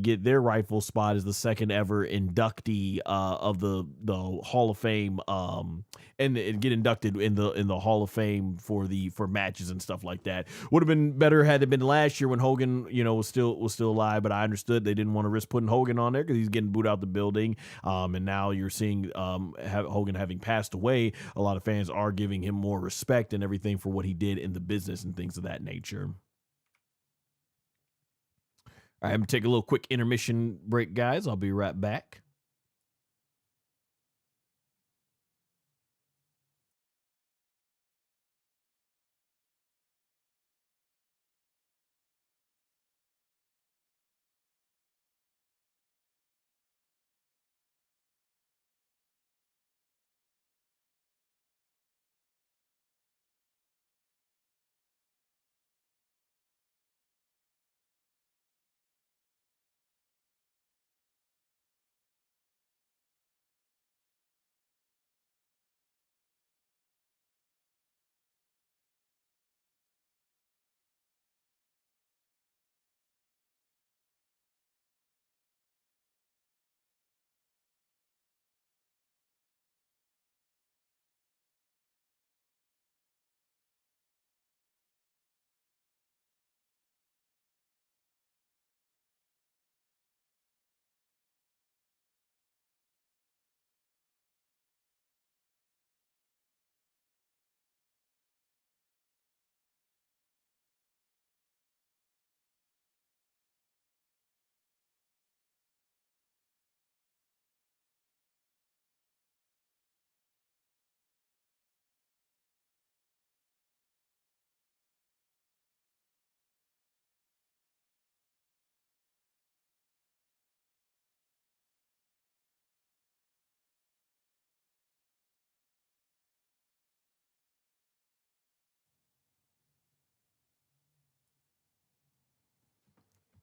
get their rightful spot as the second ever inductee of the Hall of Fame, and get inducted in the Hall of Fame for matches and stuff like that. Would have been better had it been last year when Hogan was still alive, but I understood they didn't want to risk putting Hogan on there because he's getting booed out the building. And now you're seeing Hogan having passed away, a lot of fans are giving him more respect and everything for what he did in the business and things of that nature. All right, I'm gonna take a little quick intermission break, guys. I'll be right back.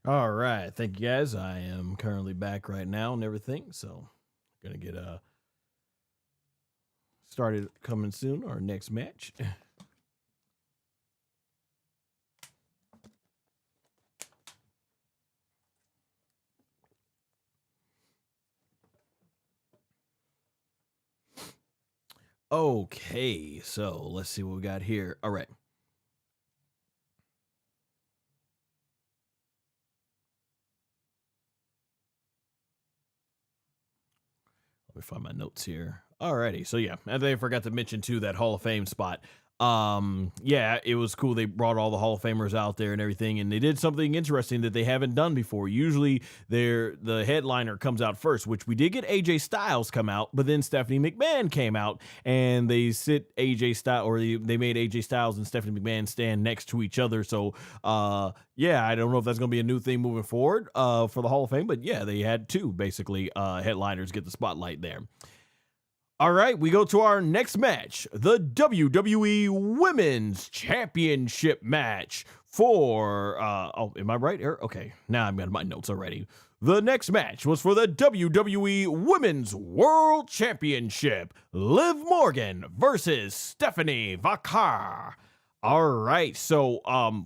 All right, thank you guys. I am currently back right now and everything, so gonna get started coming soon. Our next match. Okay, so let's see what we got here. All right. Let me find my notes here. Alrighty, so yeah, and I forgot to mention too that Hall of Fame spot. Yeah, it was cool. They brought all the Hall of Famers out there and everything, and they did something interesting that they haven't done before. Usually, the headliner comes out first, which we did get AJ Styles come out, but then Stephanie McMahon came out, and they sit AJ Styles, or they made AJ Styles and Stephanie McMahon stand next to each other. So, yeah, I don't know if that's going to be a new thing moving forward, for the Hall of Fame, but yeah, they had two basically headliners get the spotlight there. All right, we go to our next match, the WWE Women's Championship match for, oh, am I right here? Okay, now I've got my notes already. The next match was for the WWE Women's World Championship, Liv Morgan versus Stephanie Vaquer. All right, so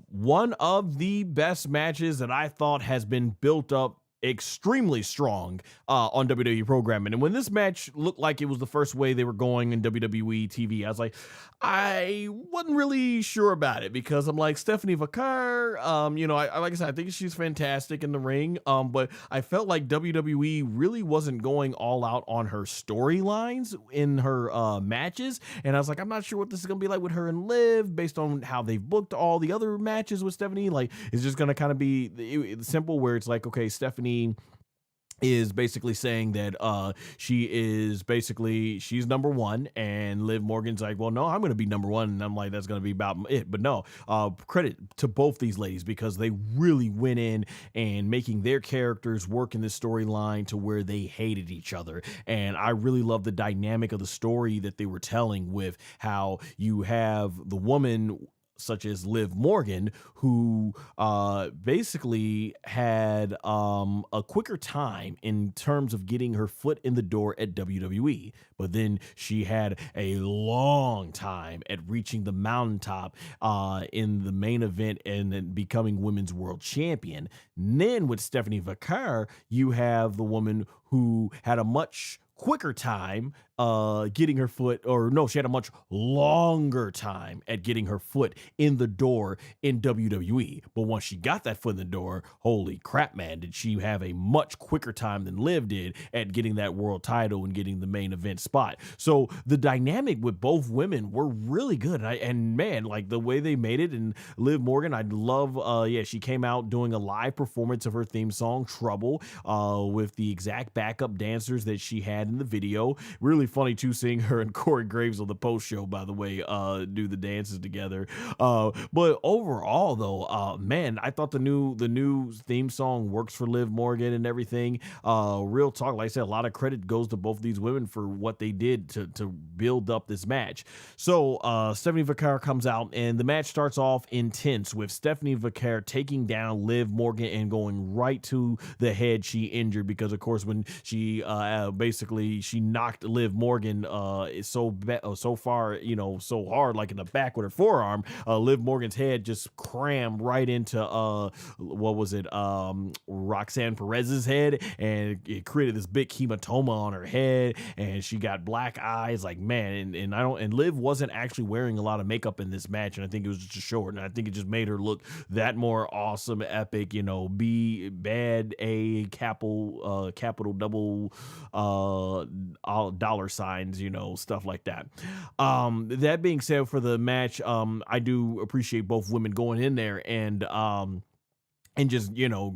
one of the best matches that I thought has been built up extremely strong on WWE programming. And when this match looked like it was the first way they were going in WWE TV, I was like, I wasn't really sure about it, because I'm like, Stephanie Vaquer, you know, I like I said, I think she's fantastic in the ring, but I felt like WWE really wasn't going all out on her storylines in her matches, and I was like, I'm not sure what this is gonna be like with her and Liv, based on how they've booked all the other matches with Stephanie. Like, it's just gonna kind of be simple, where it's like, okay, Stephanie is basically saying that she's number one, and Liv Morgan's like, well, no, I'm going to be number one, and I'm like, that's going to be about it. But no, credit to both these ladies, because they really went in and making their characters work in this storyline to where they hated each other. And I really love the dynamic of the story that they were telling, with how you have the woman such as Liv Morgan, who basically had a quicker time in terms of getting her foot in the door at WWE. But then she had a long time at reaching the mountaintop in the main event, and then becoming Women's World Champion. And then with Stephanie Vaquer, you have the woman who had a much quicker time getting her foot, or no, she had a much longer time at getting her foot in the door in WWE. But once she got that foot in the door, holy crap, man, did she have a much quicker time than Liv did at getting that world title and getting the main event spot. So the dynamic with both women were really good. And man, like the way they made it, and Liv Morgan, I love, yeah, she came out doing a live performance of her theme song, Trouble, with the exact backup dancers that she had in the video. Really funny too, seeing her and Corey Graves on the post show, by the way, do the dances together. But overall though, man, I thought the new theme song works for Liv Morgan and everything. Real talk, like I said, a lot of credit goes to both these women for what they did to build up this match. So Stephanie Vaquer comes out, and the match starts off intense with Stephanie Vaquer taking down Liv Morgan and going right to the head. She injured, because of course when she basically she knocked Liv Morgan so far, you know, so hard, like in the back with her forearm, Liv Morgan's head just crammed right into what was it, Roxanne Perez's head, and it created this big hematoma on her head, and she got black eyes. Like, man, and Liv wasn't actually wearing a lot of makeup in this match, and I think it was just a short, and I think it just made her look that more awesome, epic, you know, B bad A capital double dollar signs, you know, stuff like that. That being said, for the match, I do appreciate both women going in there and just, you know,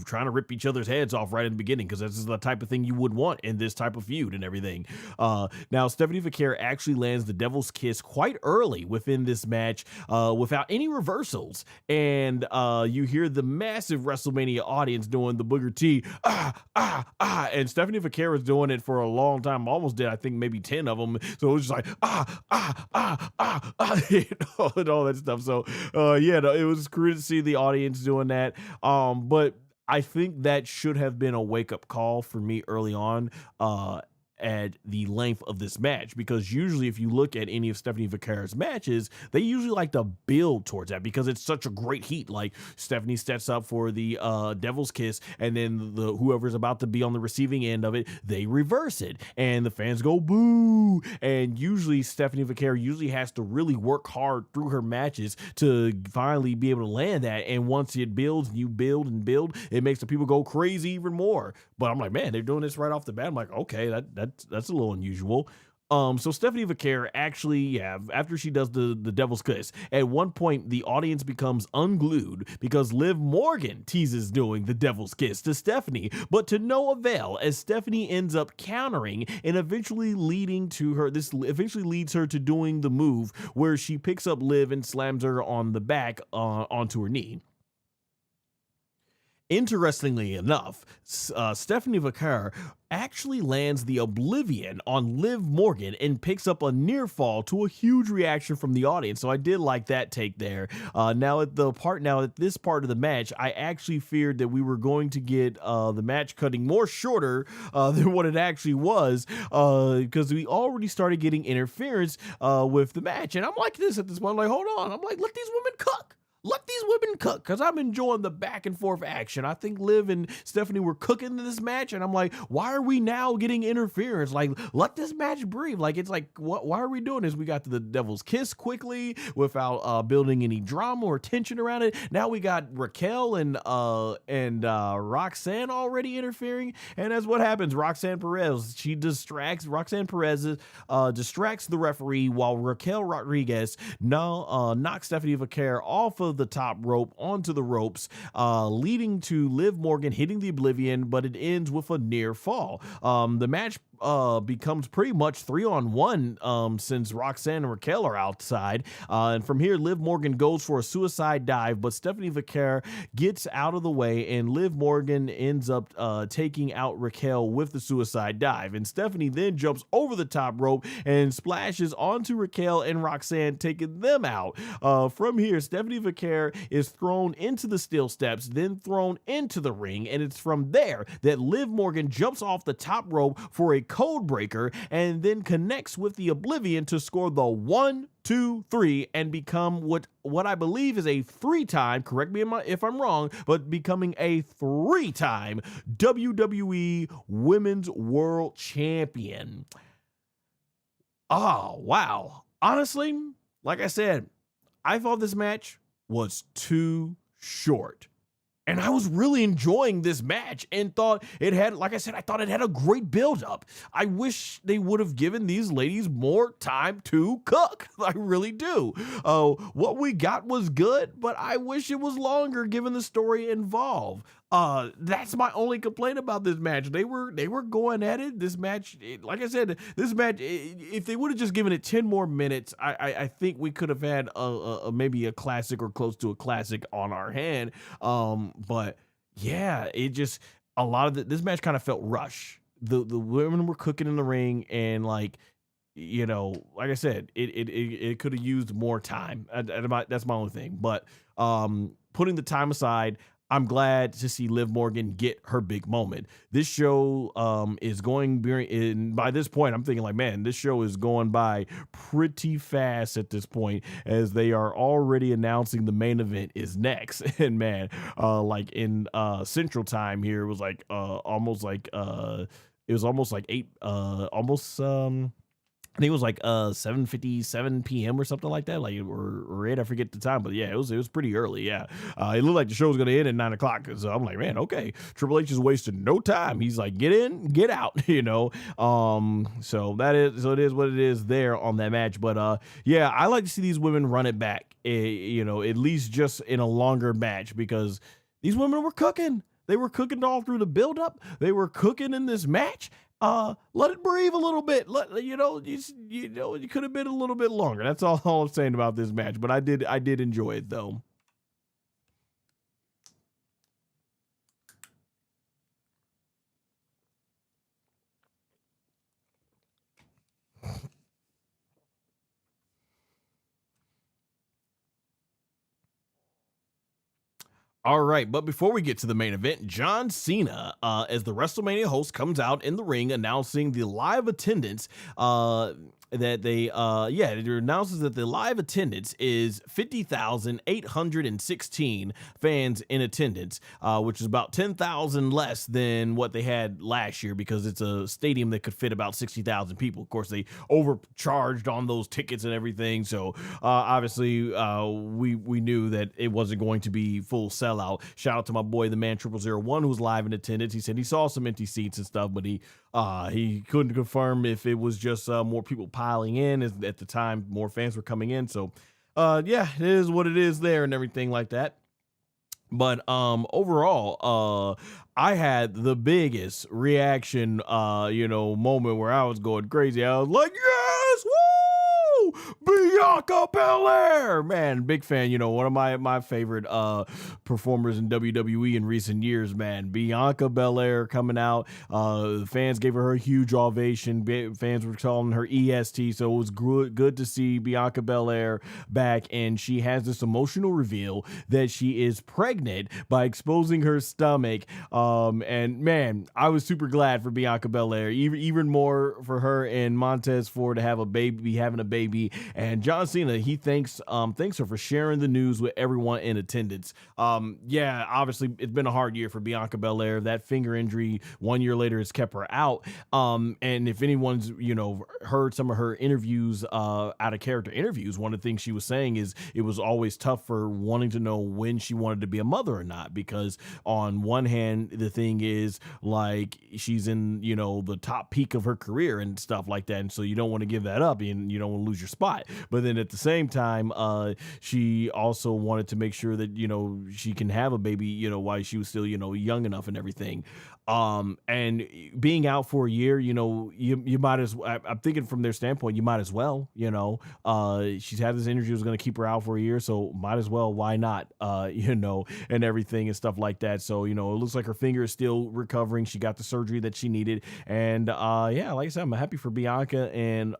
trying to rip each other's heads off right in the beginning, because this is the type of thing you would want in this type of feud and everything. Now, Stephanie Vaquer actually lands the Devil's Kiss quite early within this match, without any reversals, and you hear the massive WrestleMania audience doing the Booger T, and Stephanie Vaquer was doing it for a long time, almost did, I think, maybe 10 of them, so it was just like, you know, and all that stuff. So, yeah, no, it was cool to see the audience doing that. But I think that should have been a wake-up call for me early on, at the length of this match, because usually if you look at any of Stephanie Vaquer's matches, they usually like to build towards that because it's such a great heat. Like Stephanie sets up for the Devil's Kiss, and then the whoever's about to be on the receiving end of it, they reverse it, and the fans go boo. And usually Stephanie Vaquer usually has to really work hard through her matches to finally be able to land that. And once it builds, you build and build, it makes the people go crazy even more. But I'm like, man, they're doing this right off the bat. I'm like, okay, that's a little unusual. So Stephanie Vaquer actually, yeah, after she does the Devil's Kiss, at one point the audience becomes unglued because Liv Morgan teases doing the Devil's Kiss to Stephanie, but to no avail, as Stephanie ends up countering and eventually leading to her. This eventually leads her to doing the move where she picks up Liv and slams her on the back onto her knee. Interestingly enough, Stephanie Vaquer actually lands the Oblivion on Liv Morgan and picks up a near fall, to a huge reaction from the audience. So I did like that take there. Now at this part of the match, I actually feared that we were going to get the match cutting more shorter than what it actually was, because we already started getting interference with the match. And I'm like this at this point, I'm like, hold on. I'm like, let these women cook. Let these women cook, because I'm enjoying the back and forth action. I think Liv and Stephanie were cooking in this match, and I'm like, why are we now getting interference? Like, let this match breathe. Like, it's like, why are we doing this? We got to the Devil's Kiss quickly without building any drama or tension around it. Now we got Raquel and Roxanne already interfering, and that's what happens. Roxanne Perez distracts the referee, while Raquel Rodriguez knocks Stephanie Vaquer off of the top rope onto the ropes, leading to Liv Morgan hitting the Oblivion, but it ends with a near fall. The match becomes pretty much 3-on-1 since Roxanne and Raquel are outside, and from here Liv Morgan goes for a suicide dive, but Stephanie Vaquer gets out of the way, and Liv Morgan ends up taking out Raquel with the suicide dive, and Stephanie then jumps over the top rope and splashes onto Raquel and Roxanne, taking them out. From here, Stephanie Vaquer is thrown into the steel steps, then thrown into the ring, and it's from there that Liv Morgan jumps off the top rope for a code breaker and then connects with the Oblivion to score the 1, 2, 3 and become what I believe is a 3-time, correct me if I'm wrong, but becoming a 3-time WWE Women's World Champion. Oh, wow. Honestly, like I said, I thought this match was too short. And I was really enjoying this match and thought it had, like I said, I thought it had a great build-up. I wish they would have given these ladies more time to cook. I really do. What we got was good, but I wish it was longer given the story involved. That's my only complaint about this match. They were going at it. This match, like I said, if they would have just given it 10 more minutes, I think we could have had maybe a classic or close to a classic on our hand. But yeah, it just, a lot of this match kind of felt rushed. The women were cooking in the ring, and like, you know, like I said, it could have used more time. That's my only thing. But putting the time aside, I'm glad to see Liv Morgan get her big moment. This show is going, and by this point, I'm thinking like, man, this show is going by pretty fast at this point, as they are already announcing the main event is next. And man, like in Central Time here, it was like almost like 8, I think it was like 7:57 p.m. or something like that, like or 8. I forget the time, but yeah, it was pretty early. Yeah, it looked like the show was gonna end at 9 o'clock. So I'm like, man, okay, Triple H is wasting no time. He's like, get in, get out, you know. So it is what it is there on that match. But yeah, I like to see these women run it back, you know, at least just in a longer match, because these women were cooking. They were cooking all through the buildup. They were cooking in this match. Let it breathe a little bit. It could have been a little bit longer. That's all I'm saying about this match. But I did enjoy it though. All right, but before we get to the main event, John Cena, as the WrestleMania host, comes out in the ring announcing the live attendance. It announces that the live attendance is 50,816 fans in attendance, which is about 10,000 less than what they had last year because it's a stadium that could fit about 60,000 people. Of course, they overcharged on those tickets and everything, so obviously we knew that it wasn't going to be full sellout. Shout out to my boy, the man 0001, who was live in attendance. He said he saw some empty seats and stuff, but he couldn't confirm if it was just more people piling in. At the time, more fans were coming in. So, it is what it is there and everything like that. But overall, I had the biggest reaction, moment where I was going crazy. I was like, yes, woo! Bianca Belair, man, big fan. One of my favorite performers in WWE in recent years, man. Bianca Belair coming out. The fans gave her a huge ovation. Fans were calling her EST, so it was good to see Bianca Belair back. And she has this emotional reveal that she is pregnant by exposing her stomach. And man, I was super glad for Bianca Belair, even more for her and Montez Ford to have having a baby. And John Cena, he thanks her for sharing the news with everyone in attendance. Obviously it's been a hard year for Bianca Belair. That finger injury 1 year later has kept her out. And if anyone's heard some of her interviews, out of character interviews, one of the things she was saying is it was always tough for wanting to know when she wanted to be a mother or not, because on one hand the thing is like she's in the top peak of her career and stuff like that, and so you don't want to give that up and you don't want to lose your spot. But then at the same time, she also wanted to make sure that she can have a baby while she was still young enough and everything. And being out for a year, you might as well, I'm thinking from their standpoint, you might as well, she's had this injury, was going to keep her out for a year, so might as well, why not, and everything and stuff like that. So, it looks like her finger is still recovering. She got the surgery that she needed. And, like I said, I'm happy for Bianca and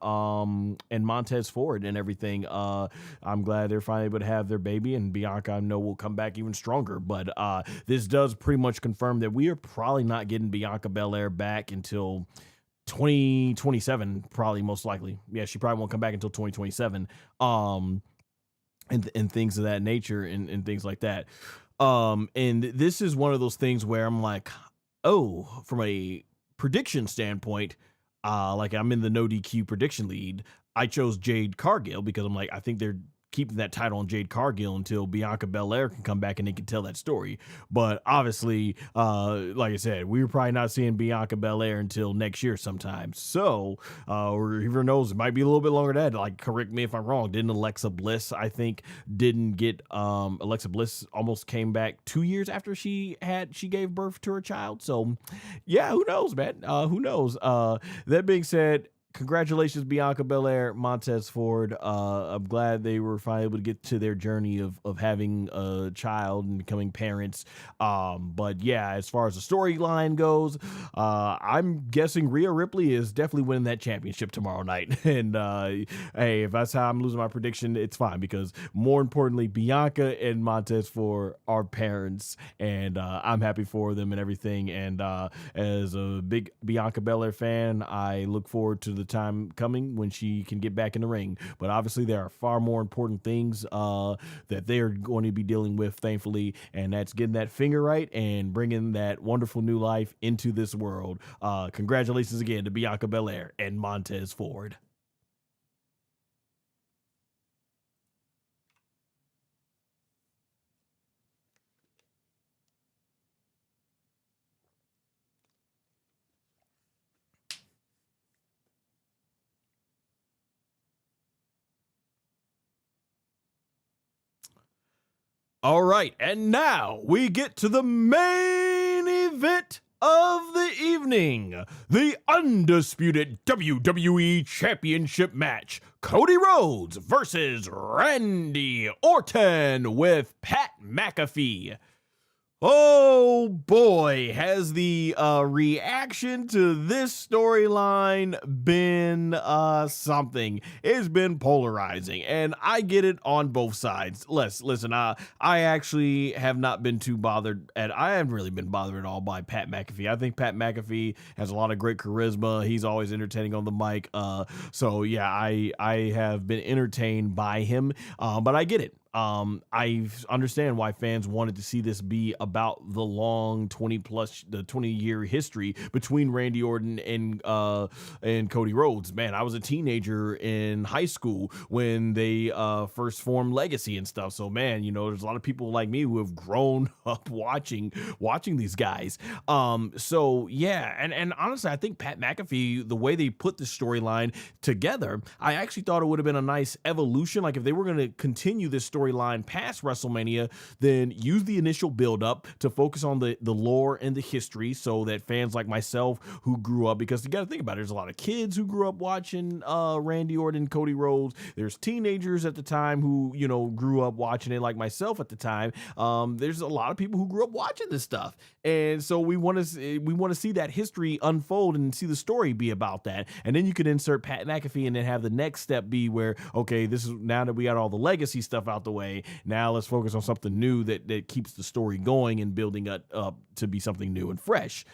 Montez Ford and everything. I'm glad they're finally able to have their baby, and Bianca, I know, will come back even stronger. But, this does pretty much confirm that we are probably not getting Bianca Belair back until 2027, probably, most likely. Yeah, she probably won't come back until 2027. And things of that nature and things like that. And this is one of those things where I'm like, oh, from a prediction standpoint, like I'm in the no DQ prediction lead. I chose Jade Cargill because I'm like, I think they're keeping that title on Jade Cargill until Bianca Belair can come back and they can tell that story. But obviously, like I said, we're probably not seeing Bianca Belair until next year sometime. So, or who knows, it might be a little bit longer than that. Like, correct me if I'm wrong. Didn't Alexa Bliss, I think, Alexa Bliss almost came back 2 years after she gave birth to her child. So yeah, who knows, man? Who knows? That being said, congratulations, Bianca Belair, Montez Ford. I'm glad they were finally able to get to their journey of having a child and becoming parents. But yeah, as far as the storyline goes, I'm guessing Rhea Ripley is definitely winning that championship tomorrow night. And hey, if that's how I'm losing my prediction, it's fine, because more importantly, Bianca and Montez Ford are parents, and I'm happy for them and everything. And as a big Bianca Belair fan, I look forward to the time coming when she can get back in the ring. But obviously there are far more important things that they are going to be dealing with, thankfully, and that's getting that finger right and bringing that wonderful new life into this world. Congratulations again to Bianca Belair and Montez Ford. All right, and now we get to the main event of the evening, the Undisputed WWE Championship match. Cody Rhodes versus Randy Orton with Pat McAfee. Oh boy, has the reaction to this storyline been something. It's been polarizing, and I get it on both sides. Listen, I actually have not been too bothered I haven't really been bothered at all by Pat McAfee. I think Pat McAfee has a lot of great charisma. He's always entertaining on the mic. So yeah, I have been entertained by him. But I get it. I understand why fans wanted to see this be about the long 20-year history between Randy Orton and Cody Rhodes. Man, I was a teenager in high school when they first formed Legacy and stuff. So man, there's a lot of people like me who have grown up watching these guys. So yeah, and honestly, I think Pat McAfee, the way they put the storyline together, I actually thought it would have been a nice evolution. Like if they were going to continue this storyline past WrestleMania, then use the initial build-up to focus on the lore and the history, so that fans like myself who grew up, because you got to think about it, there's a lot of kids who grew up watching Randy Orton, Cody Rhodes. There's teenagers at the time who grew up watching it, like myself at the time. There's a lot of people who grew up watching this stuff, and so we want to see that history unfold and see the story be about that. And then you could insert Pat McAfee and then have the next step be where, okay, this is now that we got all the legacy stuff out the way, now let's focus on something new that keeps the story going and building it up to be something new and fresh.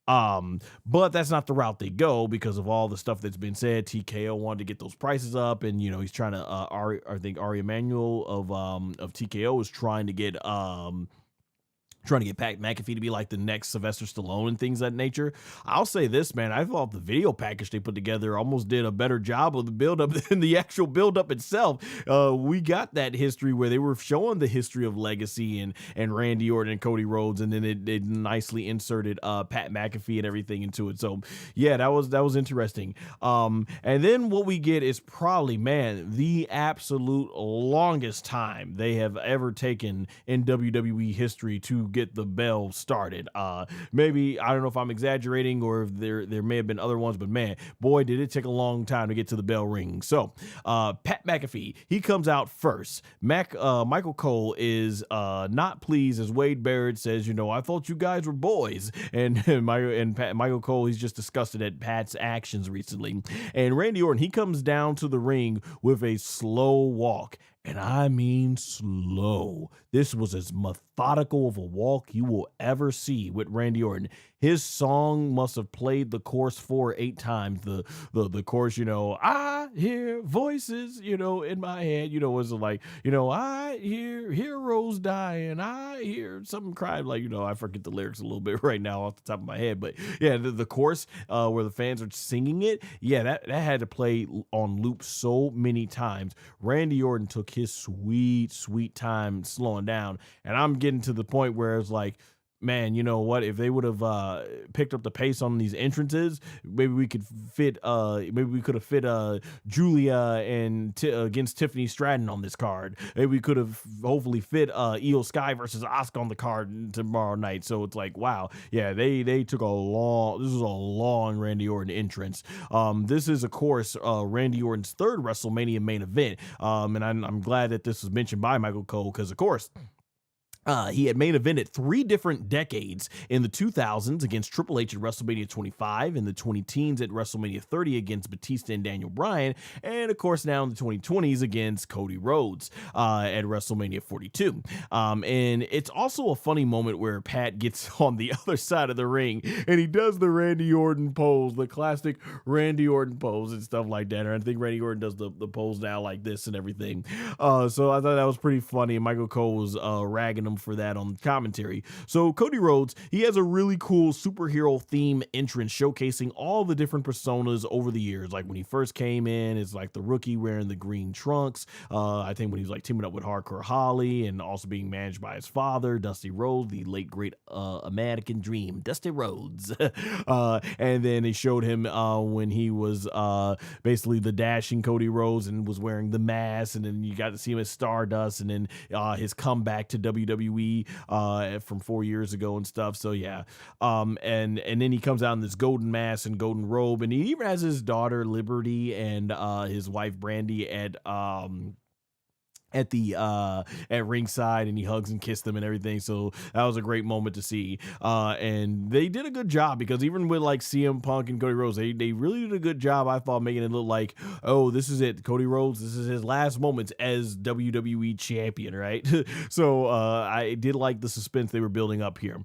But that's not the route they go because of all the stuff that's been said. TKO wanted to get those prices up, and he's trying to I think Ari Emanuel of TKO is trying to get Pat McAfee to be like the next Sylvester Stallone and things of that nature. I'll say this, man, I thought the video package they put together almost did a better job of the build-up than the actual build-up itself. We got that history where they were showing the history of Legacy and Randy Orton and Cody Rhodes, and then they nicely inserted Pat McAfee and everything into it. So yeah, that was interesting. And then what we get is probably, man, the absolute longest time they have ever taken in WWE history to get the bell started. Maybe, I don't know if I'm exaggerating or if there may have been other ones, but man, boy, did it take a long time to get to the bell ring. So Pat McAfee, he comes out first. Michael Cole is not pleased, as Wade Barrett says, I thought you guys were boys. And Michael Cole, he's just disgusted at Pat's actions recently. And Randy Orton, he comes down to the ring with a slow walk. And I mean slow. This was as methodical of a walk you will ever see with Randy Orton. His song must have played the chorus 4 or 8 times. The chorus, I hear voices, in my head, was like, I hear heroes dying. I hear something crying. Like, I forget the lyrics a little bit right now off the top of my head. But yeah, the chorus where the fans are singing it, yeah, that had to play on loop so many times. Randy Orton took his sweet time slowing down, and I'm getting to the point where it's like, man, you know what? If they would have picked up the pace on these entrances, maybe we could fit. Maybe we could have fit Julia and against Tiffany Stratton on this card. Maybe we could have hopefully fit Io Sky versus Asuka on the card tomorrow night. So it's like, wow, yeah, they took a long. This was a long Randy Orton entrance. This is, of course, Randy Orton's third WrestleMania main event. And I'm glad that this was mentioned by Michael Cole because, of course, he had main evented 3 different decades in the 2000s against Triple H at WrestleMania 25, in the 20-teens at WrestleMania 30 against Batista and Daniel Bryan, and of course now in the 2020s against Cody Rhodes at WrestleMania 42. And it's also a funny moment where Pat gets on the other side of the ring and he does the Randy Orton pose, the classic Randy Orton pose and stuff like that. And I think Randy Orton does the pose now like this and everything. So I thought that was pretty funny. Michael Cole was ragging him for that on commentary. So Cody Rhodes, he has a really cool superhero theme entrance showcasing all the different personas over the years. Like when he first came in, it's like the rookie wearing the green trunks. I think when he was like teaming up with Hardcore Holly and also being managed by his father, Dusty Rhodes, the late great American Dream, Dusty Rhodes. And then they showed him when he was basically the dashing Cody Rhodes and was wearing the mask, and then you got to see him as Stardust, and then his comeback to WWE from 4 years ago and stuff. So yeah, and then he comes out in this golden mask and golden robe, and he even has his daughter Liberty and his wife Brandy at at the at ringside, and he hugs and kisses them and everything. So that was a great moment to see, and they did a good job, because even with like CM Punk and Cody Rhodes, they really did a good job, I thought, making it look like, oh, this is it, Cody Rhodes, this is his last moments as WWE champion, right? So I did like the suspense they were building up here.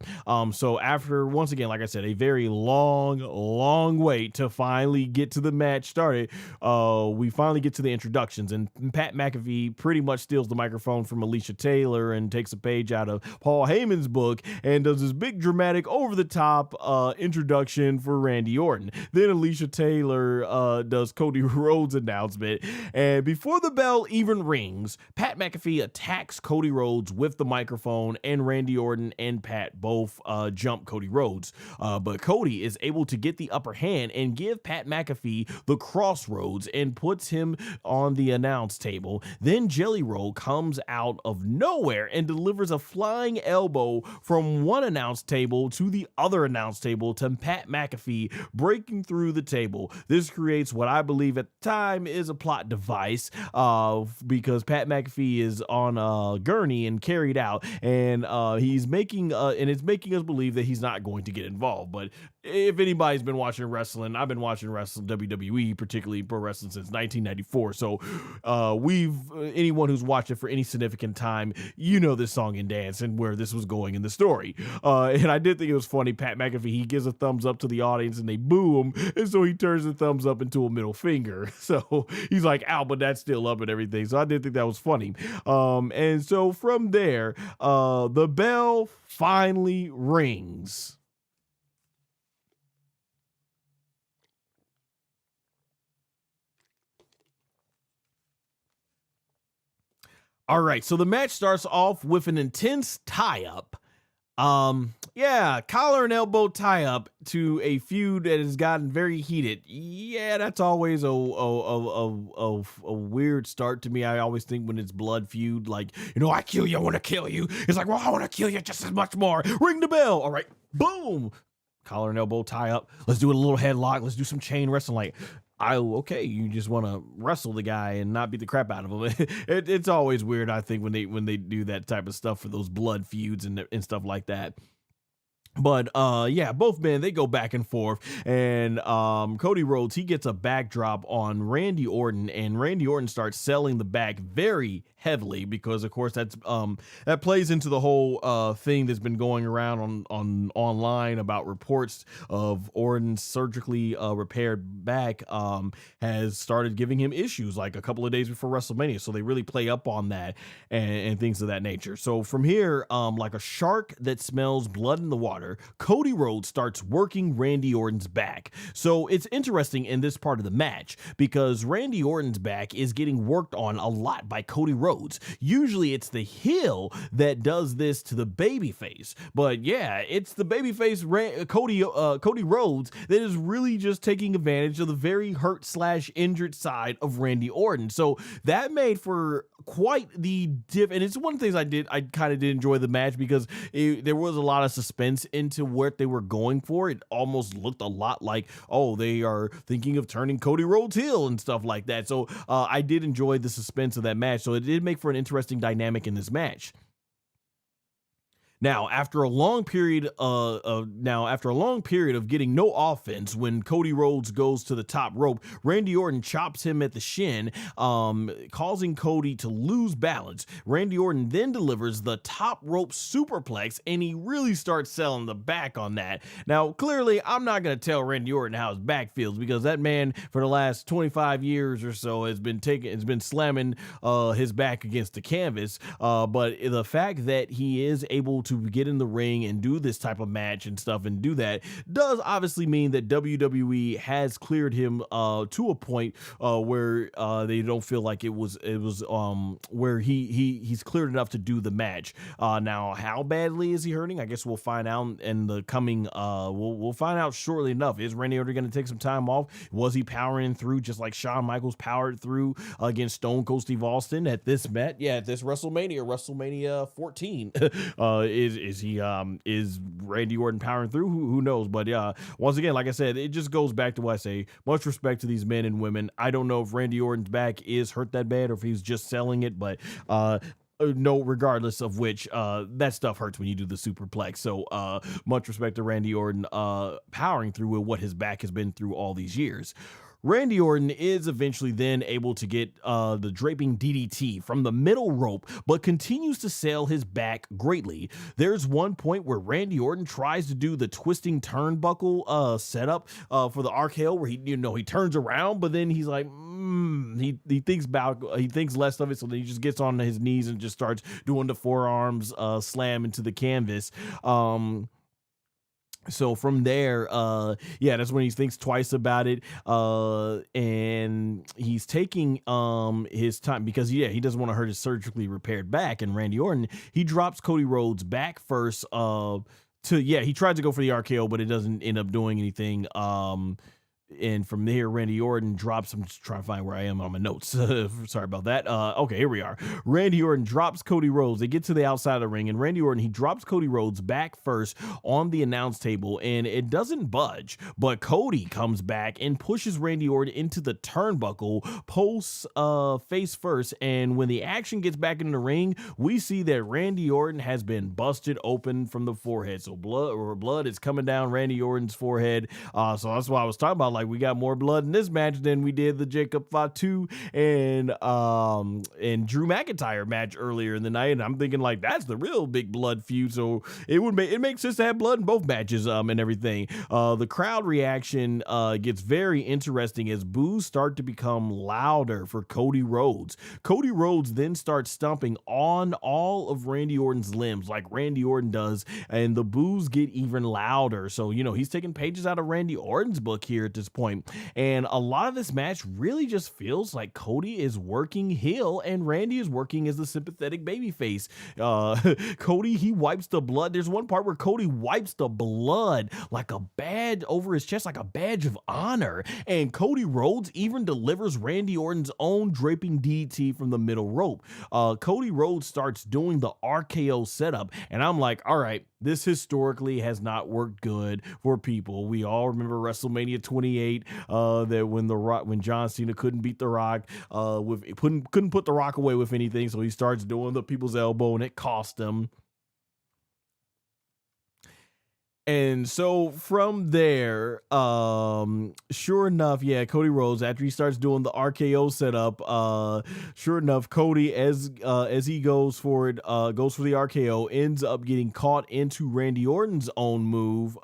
So after, once again, like I said, a very long wait to finally get to the match started, we finally get to the introductions, and Pat McAfee pretty much steals the microphone from Alicia Taylor and takes a page out of Paul Heyman's book and does this big dramatic over-the-top introduction for Randy Orton. Then Alicia Taylor does Cody Rhodes' announcement, and before the bell even rings, Pat McAfee attacks Cody Rhodes with the microphone, and Randy Orton and Pat both jump Cody Rhodes, but Cody is able to get the upper hand and give Pat McAfee the crossroads and puts him on the announce table. Then Jelly Roll comes out of nowhere and delivers a flying elbow from one announce table to the other announce table to Pat McAfee, breaking through the table. This creates what I believe at the time is a plot device, because Pat McAfee is on a gurney and carried out, and he's making and it's making us believe that he's not going to get involved. But if anybody's been watching wrestling, I've been watching wrestling, WWE, particularly pro wrestling, since 1994. So anyone who's watched it for any significant time, you know this song and dance and where this was going in the story. And I did think it was funny. Pat McAfee, he gives a thumbs up to the audience and they boo him, and so he turns the thumbs up into a middle finger. So he's like, ow, but that's still up and everything. So I did think that was funny. And so from there, the bell finally rings. All right, so the match starts off with an intense tie-up. Yeah, collar and elbow tie-up to a feud that has gotten very heated. Yeah, that's always a weird start to me. I always think when it's blood feud, like, I kill you, I want to kill you. It's like, well, I want to kill you just as much more. Ring the bell. All right, boom. Collar and elbow tie-up. Let's do a little headlock. Let's do some chain wrestling. Like, okay, you just want to wrestle the guy and not beat the crap out of him. It's always weird, I think, when they do that type of stuff for those blood feuds and stuff like that. But yeah, both men, they go back and forth, and Cody Rhodes, he gets a backdrop on Randy Orton, and Randy Orton starts selling the back very heavily, because of course that plays into the whole thing that's been going around on online about reports of Orton's surgically repaired back has started giving him issues like a couple of days before WrestleMania. So they really play up on that and things of that nature. So from here, like a shark that smells blood in the water, Cody Rhodes starts working Randy Orton's back. So it's interesting in this part of the match, because Randy Orton's back is getting worked on a lot by Cody Rhodes. Usually it's the heel that does this to the babyface, but yeah, it's the babyface Cody Rhodes that is really just taking advantage of the very hurt / injured side of Randy Orton. So that made for quite the diff, and it's one of the things I kind of did enjoy the match, because there was a lot of suspense into what they were going for. It almost looked a lot like, oh, they are thinking of turning Cody Rhodes heel and stuff like that. So I did enjoy the suspense of that match. So it did make for an interesting dynamic in this match. Now, after a long period of getting no offense, when Cody Rhodes goes to the top rope, Randy Orton chops him at the shin, causing Cody to lose balance. Randy Orton then delivers the top rope superplex, and he really starts selling the back on that. Now, clearly, I'm not going to tell Randy Orton how his back feels, because that man for the last 25 years or so has been slamming his back against the canvas. But the fact that he is able to get in the ring and do this type of match and stuff and do that does obviously mean that WWE has cleared him to a point where they don't feel like it was where he's cleared enough to do the match. Now, how badly is he hurting? I guess we'll find out in the coming we'll find out shortly enough. Is Randy Orton going to take some time off? Was he powering through just like Shawn Michaels powered through against Stone Cold Steve Austin at this WrestleMania 14 is Randy Orton powering through? Who knows? But once again, like I said, it just goes back to what I say. Much respect to these men and women. I don't know if Randy Orton's back is hurt that bad or if he's just selling it, but no, regardless of which, that stuff hurts when you do the superplex. So much respect to Randy Orton powering through with what his back has been through all these years. Randy Orton is eventually then able to get the draping DDT from the middle rope, but continues to sell his back greatly. There's one point where Randy Orton tries to do the twisting turnbuckle setup for the RKO, where he turns around, but then he's like, he thinks less of it, so then he just gets on his knees and just starts doing the forearms slam into the canvas. So from there, that's when he thinks twice about it, and he's taking his time because he doesn't want to hurt his surgically repaired back. And Randy Orton, he drops Cody Rhodes back first. He tried to go for the RKO, but it doesn't end up doing anything. And from there, Randy Orton drops. I'm just trying to find where I am on my notes. Sorry about that. Okay, here we are. Randy Orton drops Cody Rhodes. They get to the outside of the ring, and Randy Orton, he drops Cody Rhodes back first on the announce table, and it doesn't budge. But Cody comes back and pushes Randy Orton into the turnbuckle, posts face first. And when the action gets back in the ring, we see that Randy Orton has been busted open from the forehead. So blood is coming down Randy Orton's forehead. So that's why I was talking about, like, we got more blood in this match than we did the Jacob Fatu and Drew McIntyre match earlier in the night. And I'm thinking, like, that's the real big blood feud. So it makes sense to have blood in both matches and everything. The crowd reaction gets very interesting as boos start to become louder for Cody Rhodes. Cody Rhodes then starts stomping on all of Randy Orton's limbs like Randy Orton does, and the boos get even louder. So, he's taking pages out of Randy Orton's book here at this point. And a lot of this match really just feels like Cody is working heel and Randy is working as the sympathetic babyface. Cody, he wipes the blood. There's one part where Cody wipes the blood like a badge over his chest, like a badge of honor. And Cody Rhodes even delivers Randy Orton's own draping DDT from the middle rope. Cody Rhodes starts doing the RKO setup, and I'm like, all right, this historically has not worked good for people. We all remember WrestleMania 28, that when John Cena couldn't beat The Rock, couldn't put The Rock away with anything, so he starts doing the people's elbow, and it cost him. And so from there, sure enough, Cody Rhodes, after he starts doing the RKO setup, sure enough, Cody, as he goes for the RKO, ends up getting caught into Randy Orton's own move,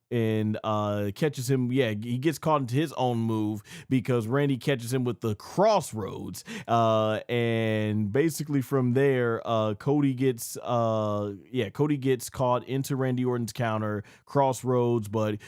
and catches him. He gets caught into his own move because Randy catches him with the crossroads, and basically from there, Cody gets caught into Randy Orton's counter crossroads, but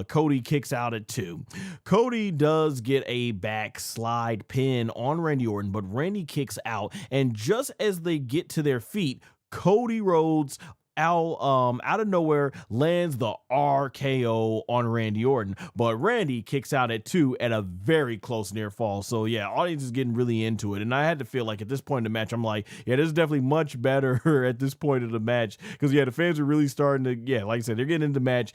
Cody kicks out at 2. Cody does get a backslide pin on Randy Orton, but Randy kicks out, and just as they get to their feet, Cody Rhodes out of nowhere lands the RKO on Randy Orton, but Randy kicks out at 2 at a very close near fall. So audience is getting really into it, and I had to feel like at this point in the match, I'm like, this is definitely much better at this point of the match, because the fans are really starting to, like I said, they're getting into the match.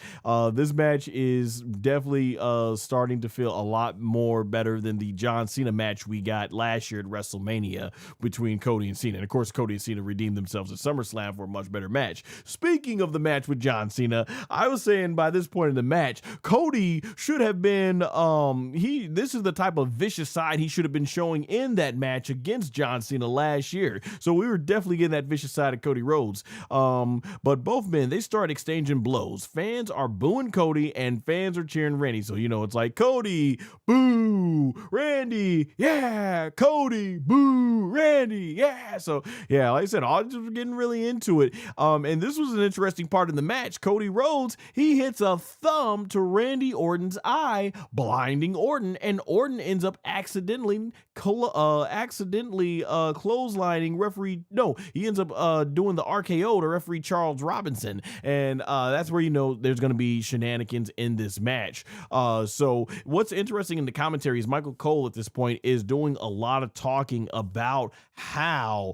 This match is definitely starting to feel a lot more better than the John Cena match we got last year at WrestleMania between Cody and Cena. And of course, Cody and Cena redeemed themselves at SummerSlam for a much better match. Speaking of the match with John Cena, I was saying by this point in the match, Cody should have been, this is the type of vicious side he should have been showing in that match against John Cena last year. So we were definitely getting that vicious side of Cody Rhodes. But both men, they start exchanging blows. Fans are booing Cody and fans are cheering Randy. So, it's like Cody, boo, Randy, yeah, Cody, boo, Randy, yeah. So, like I said, all just getting really into it. And this was an interesting part in the match. Cody Rhodes, he hits a thumb to Randy Orton's eye, blinding Orton, and Orton ends up accidentally clotheslining referee. No, he ends up doing the RKO to referee Charles Robinson, and that's where you know there's going to be shenanigans in this match. So what's interesting in the commentary is Michael Cole at this point is doing a lot of talking about how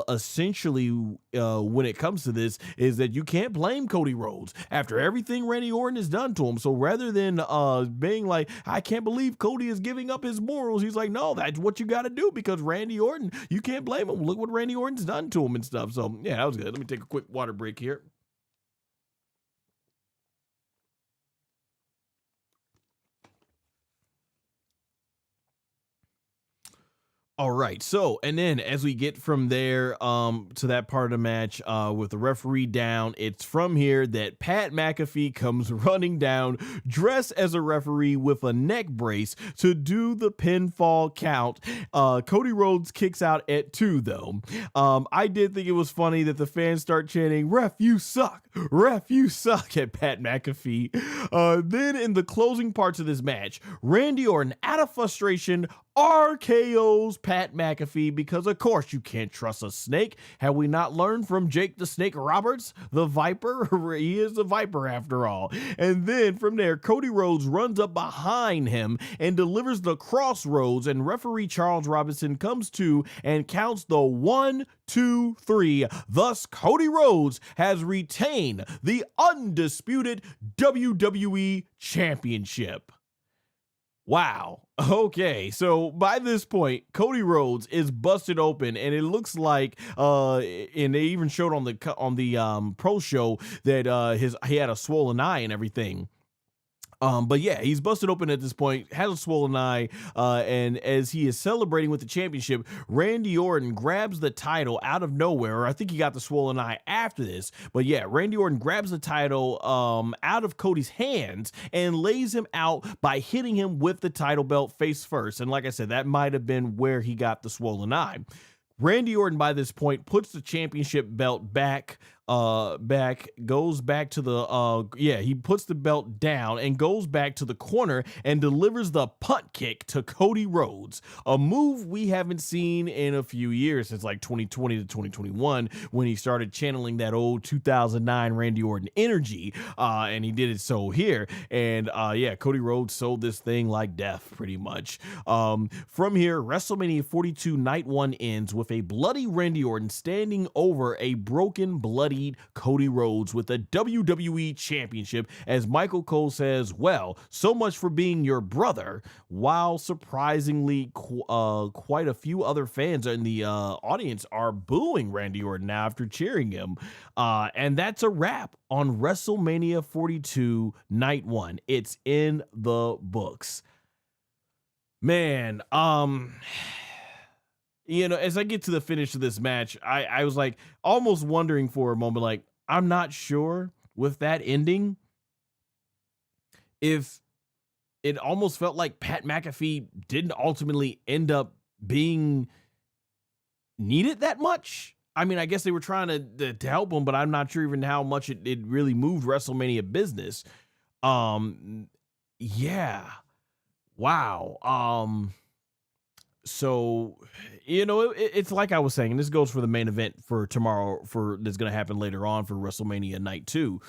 essentially when it comes to this is that you can't blame Cody Rhodes after everything Randy Orton has done to him. So rather than being like, I can't believe Cody is giving up his morals, he's like, no, that's what you got to do, because Randy Orton, you can't blame him. Look what Randy Orton's done to him and stuff. So yeah, that was good. Let me take a quick water break here. All right. So, and then as we get from there to that part of the match with the referee down, it's from here that Pat McAfee comes running down dressed as a referee with a neck brace to do the pinfall count. Cody Rhodes kicks out at 2 though. I did think it was funny that the fans start chanting, "Ref, you suck. Ref, you suck" at Pat McAfee. Then in the closing parts of this match, Randy Orton, out of frustration, RKO's Pat McAfee, because of course you can't trust a snake. Have we not learned from Jake the Snake Roberts, the Viper? He is the Viper after all. And then from there, Cody Rhodes runs up behind him and delivers the crossroads, and referee Charles Robinson comes to and counts the 1, 2, 3. Thus, Cody Rhodes has retained the undisputed WWE Championship. Wow. Okay, so by this point, Cody Rhodes is busted open, and it looks like, and they even showed on the pro show that he had a swollen eye and everything. But yeah, he's busted open at this point, has a swollen eye, and as he is celebrating with the championship, Randy Orton grabs the title out of nowhere, or I think he got the swollen eye after this, but yeah, Randy Orton grabs the title out of Cody's hands and lays him out by hitting him with the title belt face first, and like I said, that might have been where he got the swollen eye. Randy Orton by this point puts the championship belt goes back to the he puts the belt down and goes back to the corner and delivers the punt kick to Cody Rhodes, a move we haven't seen in a few years, since like 2020 to 2021 when he started channeling that old 2009 Randy Orton energy, and he did it so here, and Cody Rhodes sold this thing like death pretty much. From here, WrestleMania 42 Night 1 ends with a bloody Randy Orton standing over a broken, bloodied Cody Rhodes with the WWE Championship, as Michael Cole says, "Well, so much for being your brother," while surprisingly quite a few other fans in the audience are booing Randy Orton now after cheering him. And that's a wrap on WrestleMania 42 Night 1. It's in the books. Man, you know, as I get to the finish of this match, I was like almost wondering for a moment, like, I'm not sure with that ending if it almost felt like Pat McAfee didn't ultimately end up being needed that much. I mean, I guess they were trying to help him, but I'm not sure even how much it really moved WrestleMania business. Yeah. Wow. So, you know, it's like I was saying, and this goes for the main event for tomorrow, that's going to happen later on for WrestleMania Night 2.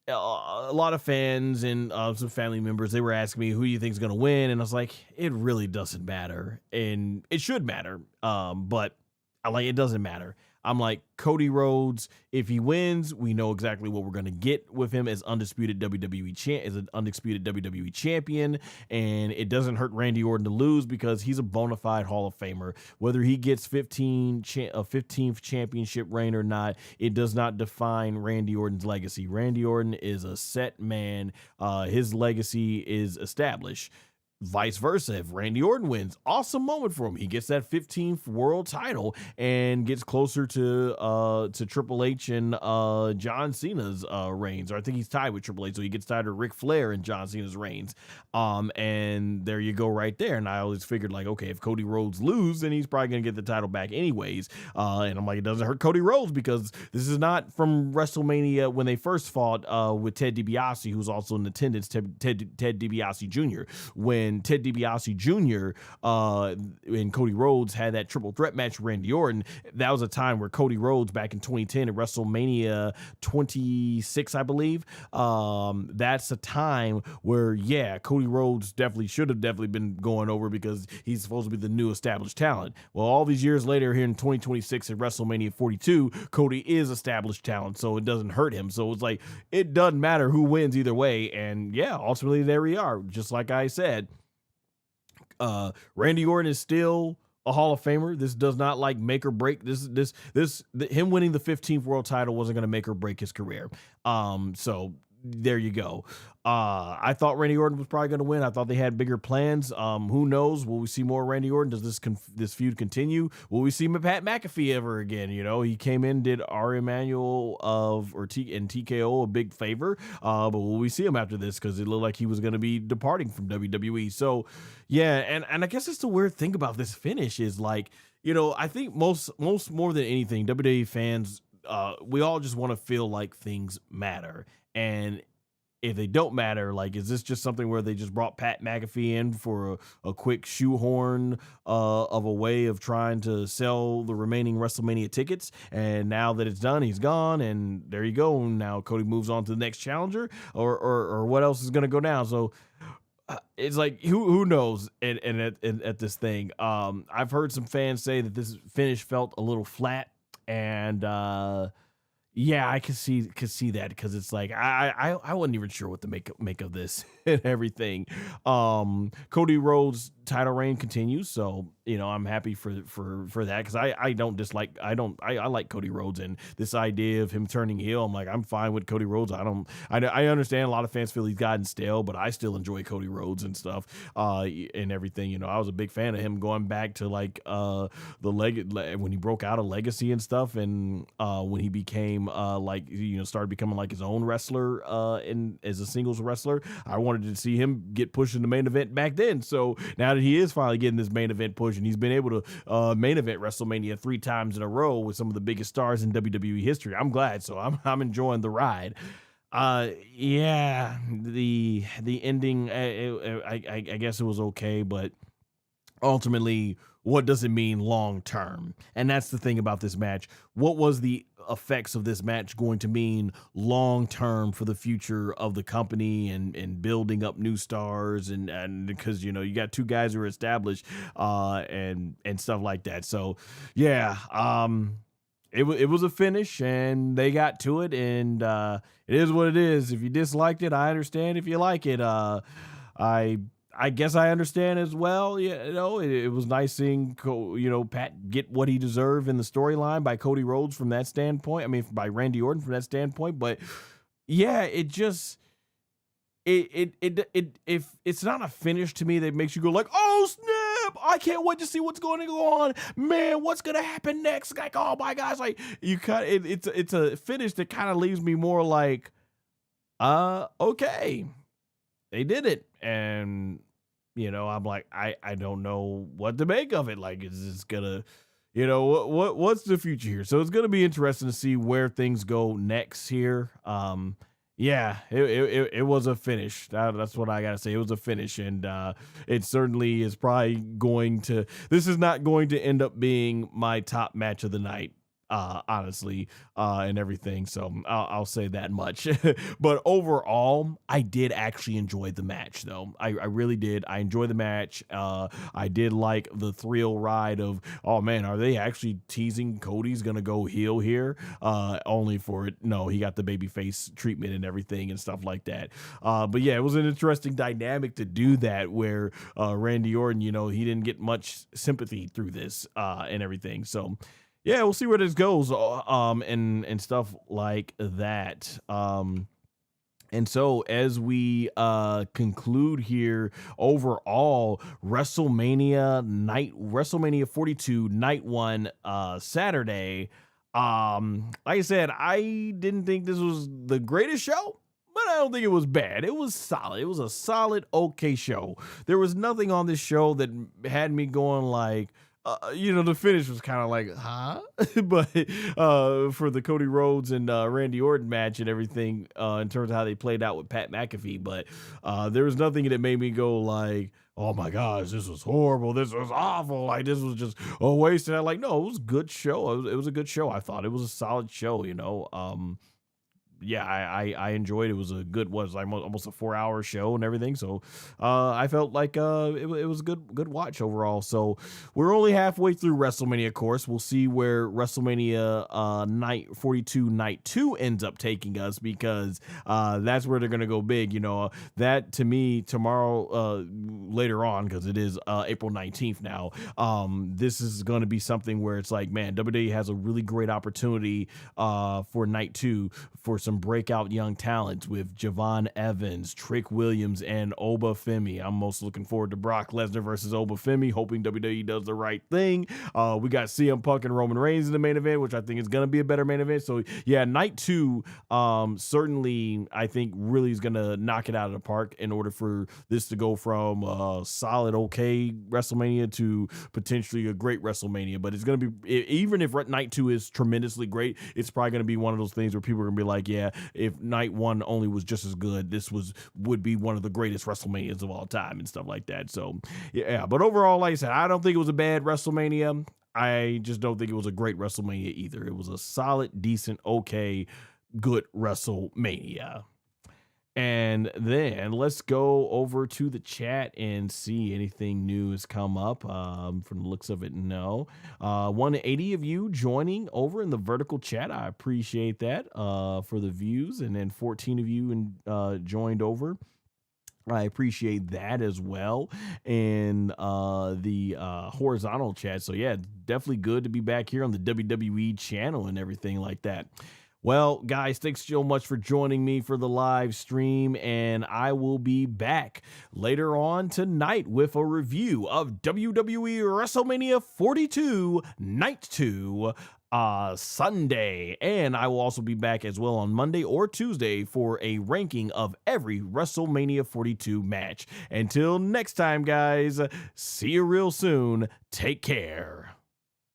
A lot of fans and some family members, they were asking me who you think is going to win, and I was like, it really doesn't matter, and it should matter, but it doesn't matter. I'm like, Cody Rhodes, if he wins, we know exactly what we're going to get with him as undisputed WWE champion, and it doesn't hurt Randy Orton to lose because he's a bona fide Hall of Famer. Whether he gets 15th championship reign or not, it does not define Randy Orton's legacy. Randy Orton is a set man. His legacy is established. vice versa, if Randy Orton wins, awesome moment for him. He gets that 15th world title and gets closer to Triple H and John Cena's reigns. Or I think he's tied with Triple H, so he gets tied to Ric Flair and John Cena's reigns. And there you go right there. And I always figured, like, okay, if Cody Rhodes loses, then he's probably gonna get the title back anyways. And I'm like, it doesn't hurt Cody Rhodes because this is not from WrestleMania when they first fought with Ted DiBiase, who's also in attendance, Ted DiBiase Jr. When Ted DiBiase Jr. And Cody Rhodes had that triple threat match with Randy Orton, that was a time where Cody Rhodes back in 2010 at WrestleMania 26, I believe. That's a time where, yeah, Cody Rhodes should have been going over because he's supposed to be the new established talent. Well, all these years later here in 2026 at WrestleMania 42, Cody is established talent, so it doesn't hurt him. So it's like, it doesn't matter who wins either way. And yeah, ultimately there we are. Just like I said, Randy Orton is still a Hall of Famer. This does not like make or break. Him winning the 15th world title wasn't going to make or break his career. So there you go. I thought Randy Orton was probably going to win. I thought they had bigger plans. Who knows? Will we see more Randy Orton? Does this feud continue? Will we see Pat McAfee ever again? You know, he came in, did R. Emanuel and TKO a big favor. But will we see him after this? Because it looked like he was going to be departing from WWE. So yeah, and I guess it's the weird thing about this finish is, like, you know, I think most more than anything, WWE fans, we all just want to feel like things matter. And if they don't matter, like, is this just something where they just brought Pat McAfee in for a quick shoehorn of a way of trying to sell the remaining WrestleMania tickets? And now that it's done, he's gone, and there you go. Now Cody moves on to the next challenger, or what else is going to go down? So it's like, who knows? And at this thing, I've heard some fans say that this finish felt a little flat, and yeah, I could see that, because it's like I wasn't even sure what to make of this and everything. Cody Rhodes' title reign continues, so you know, I'm happy for that, because I like Cody Rhodes, and this idea of him turning heel, I'm like, I'm fine with Cody Rhodes. I understand a lot of fans feel he's gotten stale, but I still enjoy Cody Rhodes and stuff and everything. You know, I was a big fan of him going back to like when he broke out of Legacy and stuff, and when he became like, you know, started becoming like his own wrestler as a singles wrestler. I wanted to see him get pushed in the main event back then. So now that he is finally getting this main event push, and he's been able to main event WrestleMania 3 times in a row with some of the biggest stars in WWE history, I'm glad. So I'm enjoying the ride. Yeah, the ending, I guess it was okay, but ultimately, what does it mean long term? And that's the thing about this match. What was the effects of this match going to mean long term for the future of the company and building up new stars, and because, you know, you got two guys who are established and stuff like that. So yeah, it was a finish, and they got to it, and it is what it is. If you disliked it, I understand. If you like it, I guess I understand as well. Yeah, you know, it was nice seeing, you know, Pat get what he deserved in the storyline by Cody Rhodes from that standpoint. I mean, by Randy Orton from that standpoint. But yeah, it just if it's not a finish to me that makes you go like, oh snap, I can't wait to see what's going to go on, man, what's gonna happen next? Like, oh my gosh, like, you kind of, it's a finish that kind of leaves me more like, okay, they did it. And, you know, I'm like, I don't know what to make of it. Like, is this gonna, you know, what's the future here? So it's gonna be interesting to see where things go next here. Yeah, it was a finish. That's what I gotta say. It was a finish, and it certainly is probably going to. This is not going to end up being my top match of the night, honestly, and everything. So I'll say that much. But overall, I did actually enjoy the match, though. I really did. I enjoyed the match. I did like the thrill ride of, oh man, are they actually teasing Cody's gonna go heel here? Only for it, no, he got the babyface treatment and everything and stuff like that. But yeah, it was an interesting dynamic to do that, where Randy Orton, you know, he didn't get much sympathy through this and everything. So yeah, we'll see where this goes, and stuff like that. And so as we conclude here, overall, WrestleMania 42 night one, Saturday. Like I said, I didn't think this was the greatest show, but I don't think it was bad. It was solid. It was a solid, okay show. There was nothing on this show that had me going like, the finish was kind of like, huh? But for the Cody Rhodes and Randy Orton match and everything, in terms of how they played out with Pat McAfee, but there was nothing that made me go like, oh my gosh, this was horrible. This was awful. Like, this was just a waste. And I'm like, no, it was a good show. It was a good show. I thought it was a solid show, yeah, I enjoyed it. It was a good, was like almost a 4-hour show and everything. So I felt like it was a good watch overall. So we're only halfway through WrestleMania, of course. We'll see where WrestleMania night 42 night 2 ends up taking us, because that's where they're gonna go big. That to me tomorrow, later on, because it is April 19th now. This is gonna be something where it's like, man, WWE has a really great opportunity for night 2 for some breakout young talents with Javon Evans, Trick Williams, and Oba Femi. I'm most looking forward to Brock Lesnar versus Oba Femi, hoping WWE does the right thing. We got CM Punk and Roman Reigns in the main event, which I think is going to be a better main event. So yeah, night 2, certainly I think really is going to knock it out of the park in order for this to go from solid, okay WrestleMania to potentially a great WrestleMania. But it's going to be, even if night 2 is tremendously great, it's probably going to be one of those things where people are going to be like, yeah, if night 1 only was just as good, this would be one of the greatest WrestleManias of all time and stuff like that. So yeah, but overall, like I said, I don't think it was a bad WrestleMania. I just don't think it was a great WrestleMania either. It was a solid, decent, okay, good WrestleMania. And then let's go over to the chat and see anything new has come up. From the looks of it, no. 180 of you joining over in the vertical chat. I appreciate that for the views. And then 14 of you joined over. I appreciate that as well. And the horizontal chat. So yeah, definitely good to be back here on the WWE channel and everything like that. Well, guys, thanks so much for joining me for the live stream, and I will be back later on tonight with a review of WWE WrestleMania 42 Night 2 Sunday, and I will also be back as well on Monday or Tuesday for a ranking of every WrestleMania 42 match. Until next time, guys, see you real soon. Take care.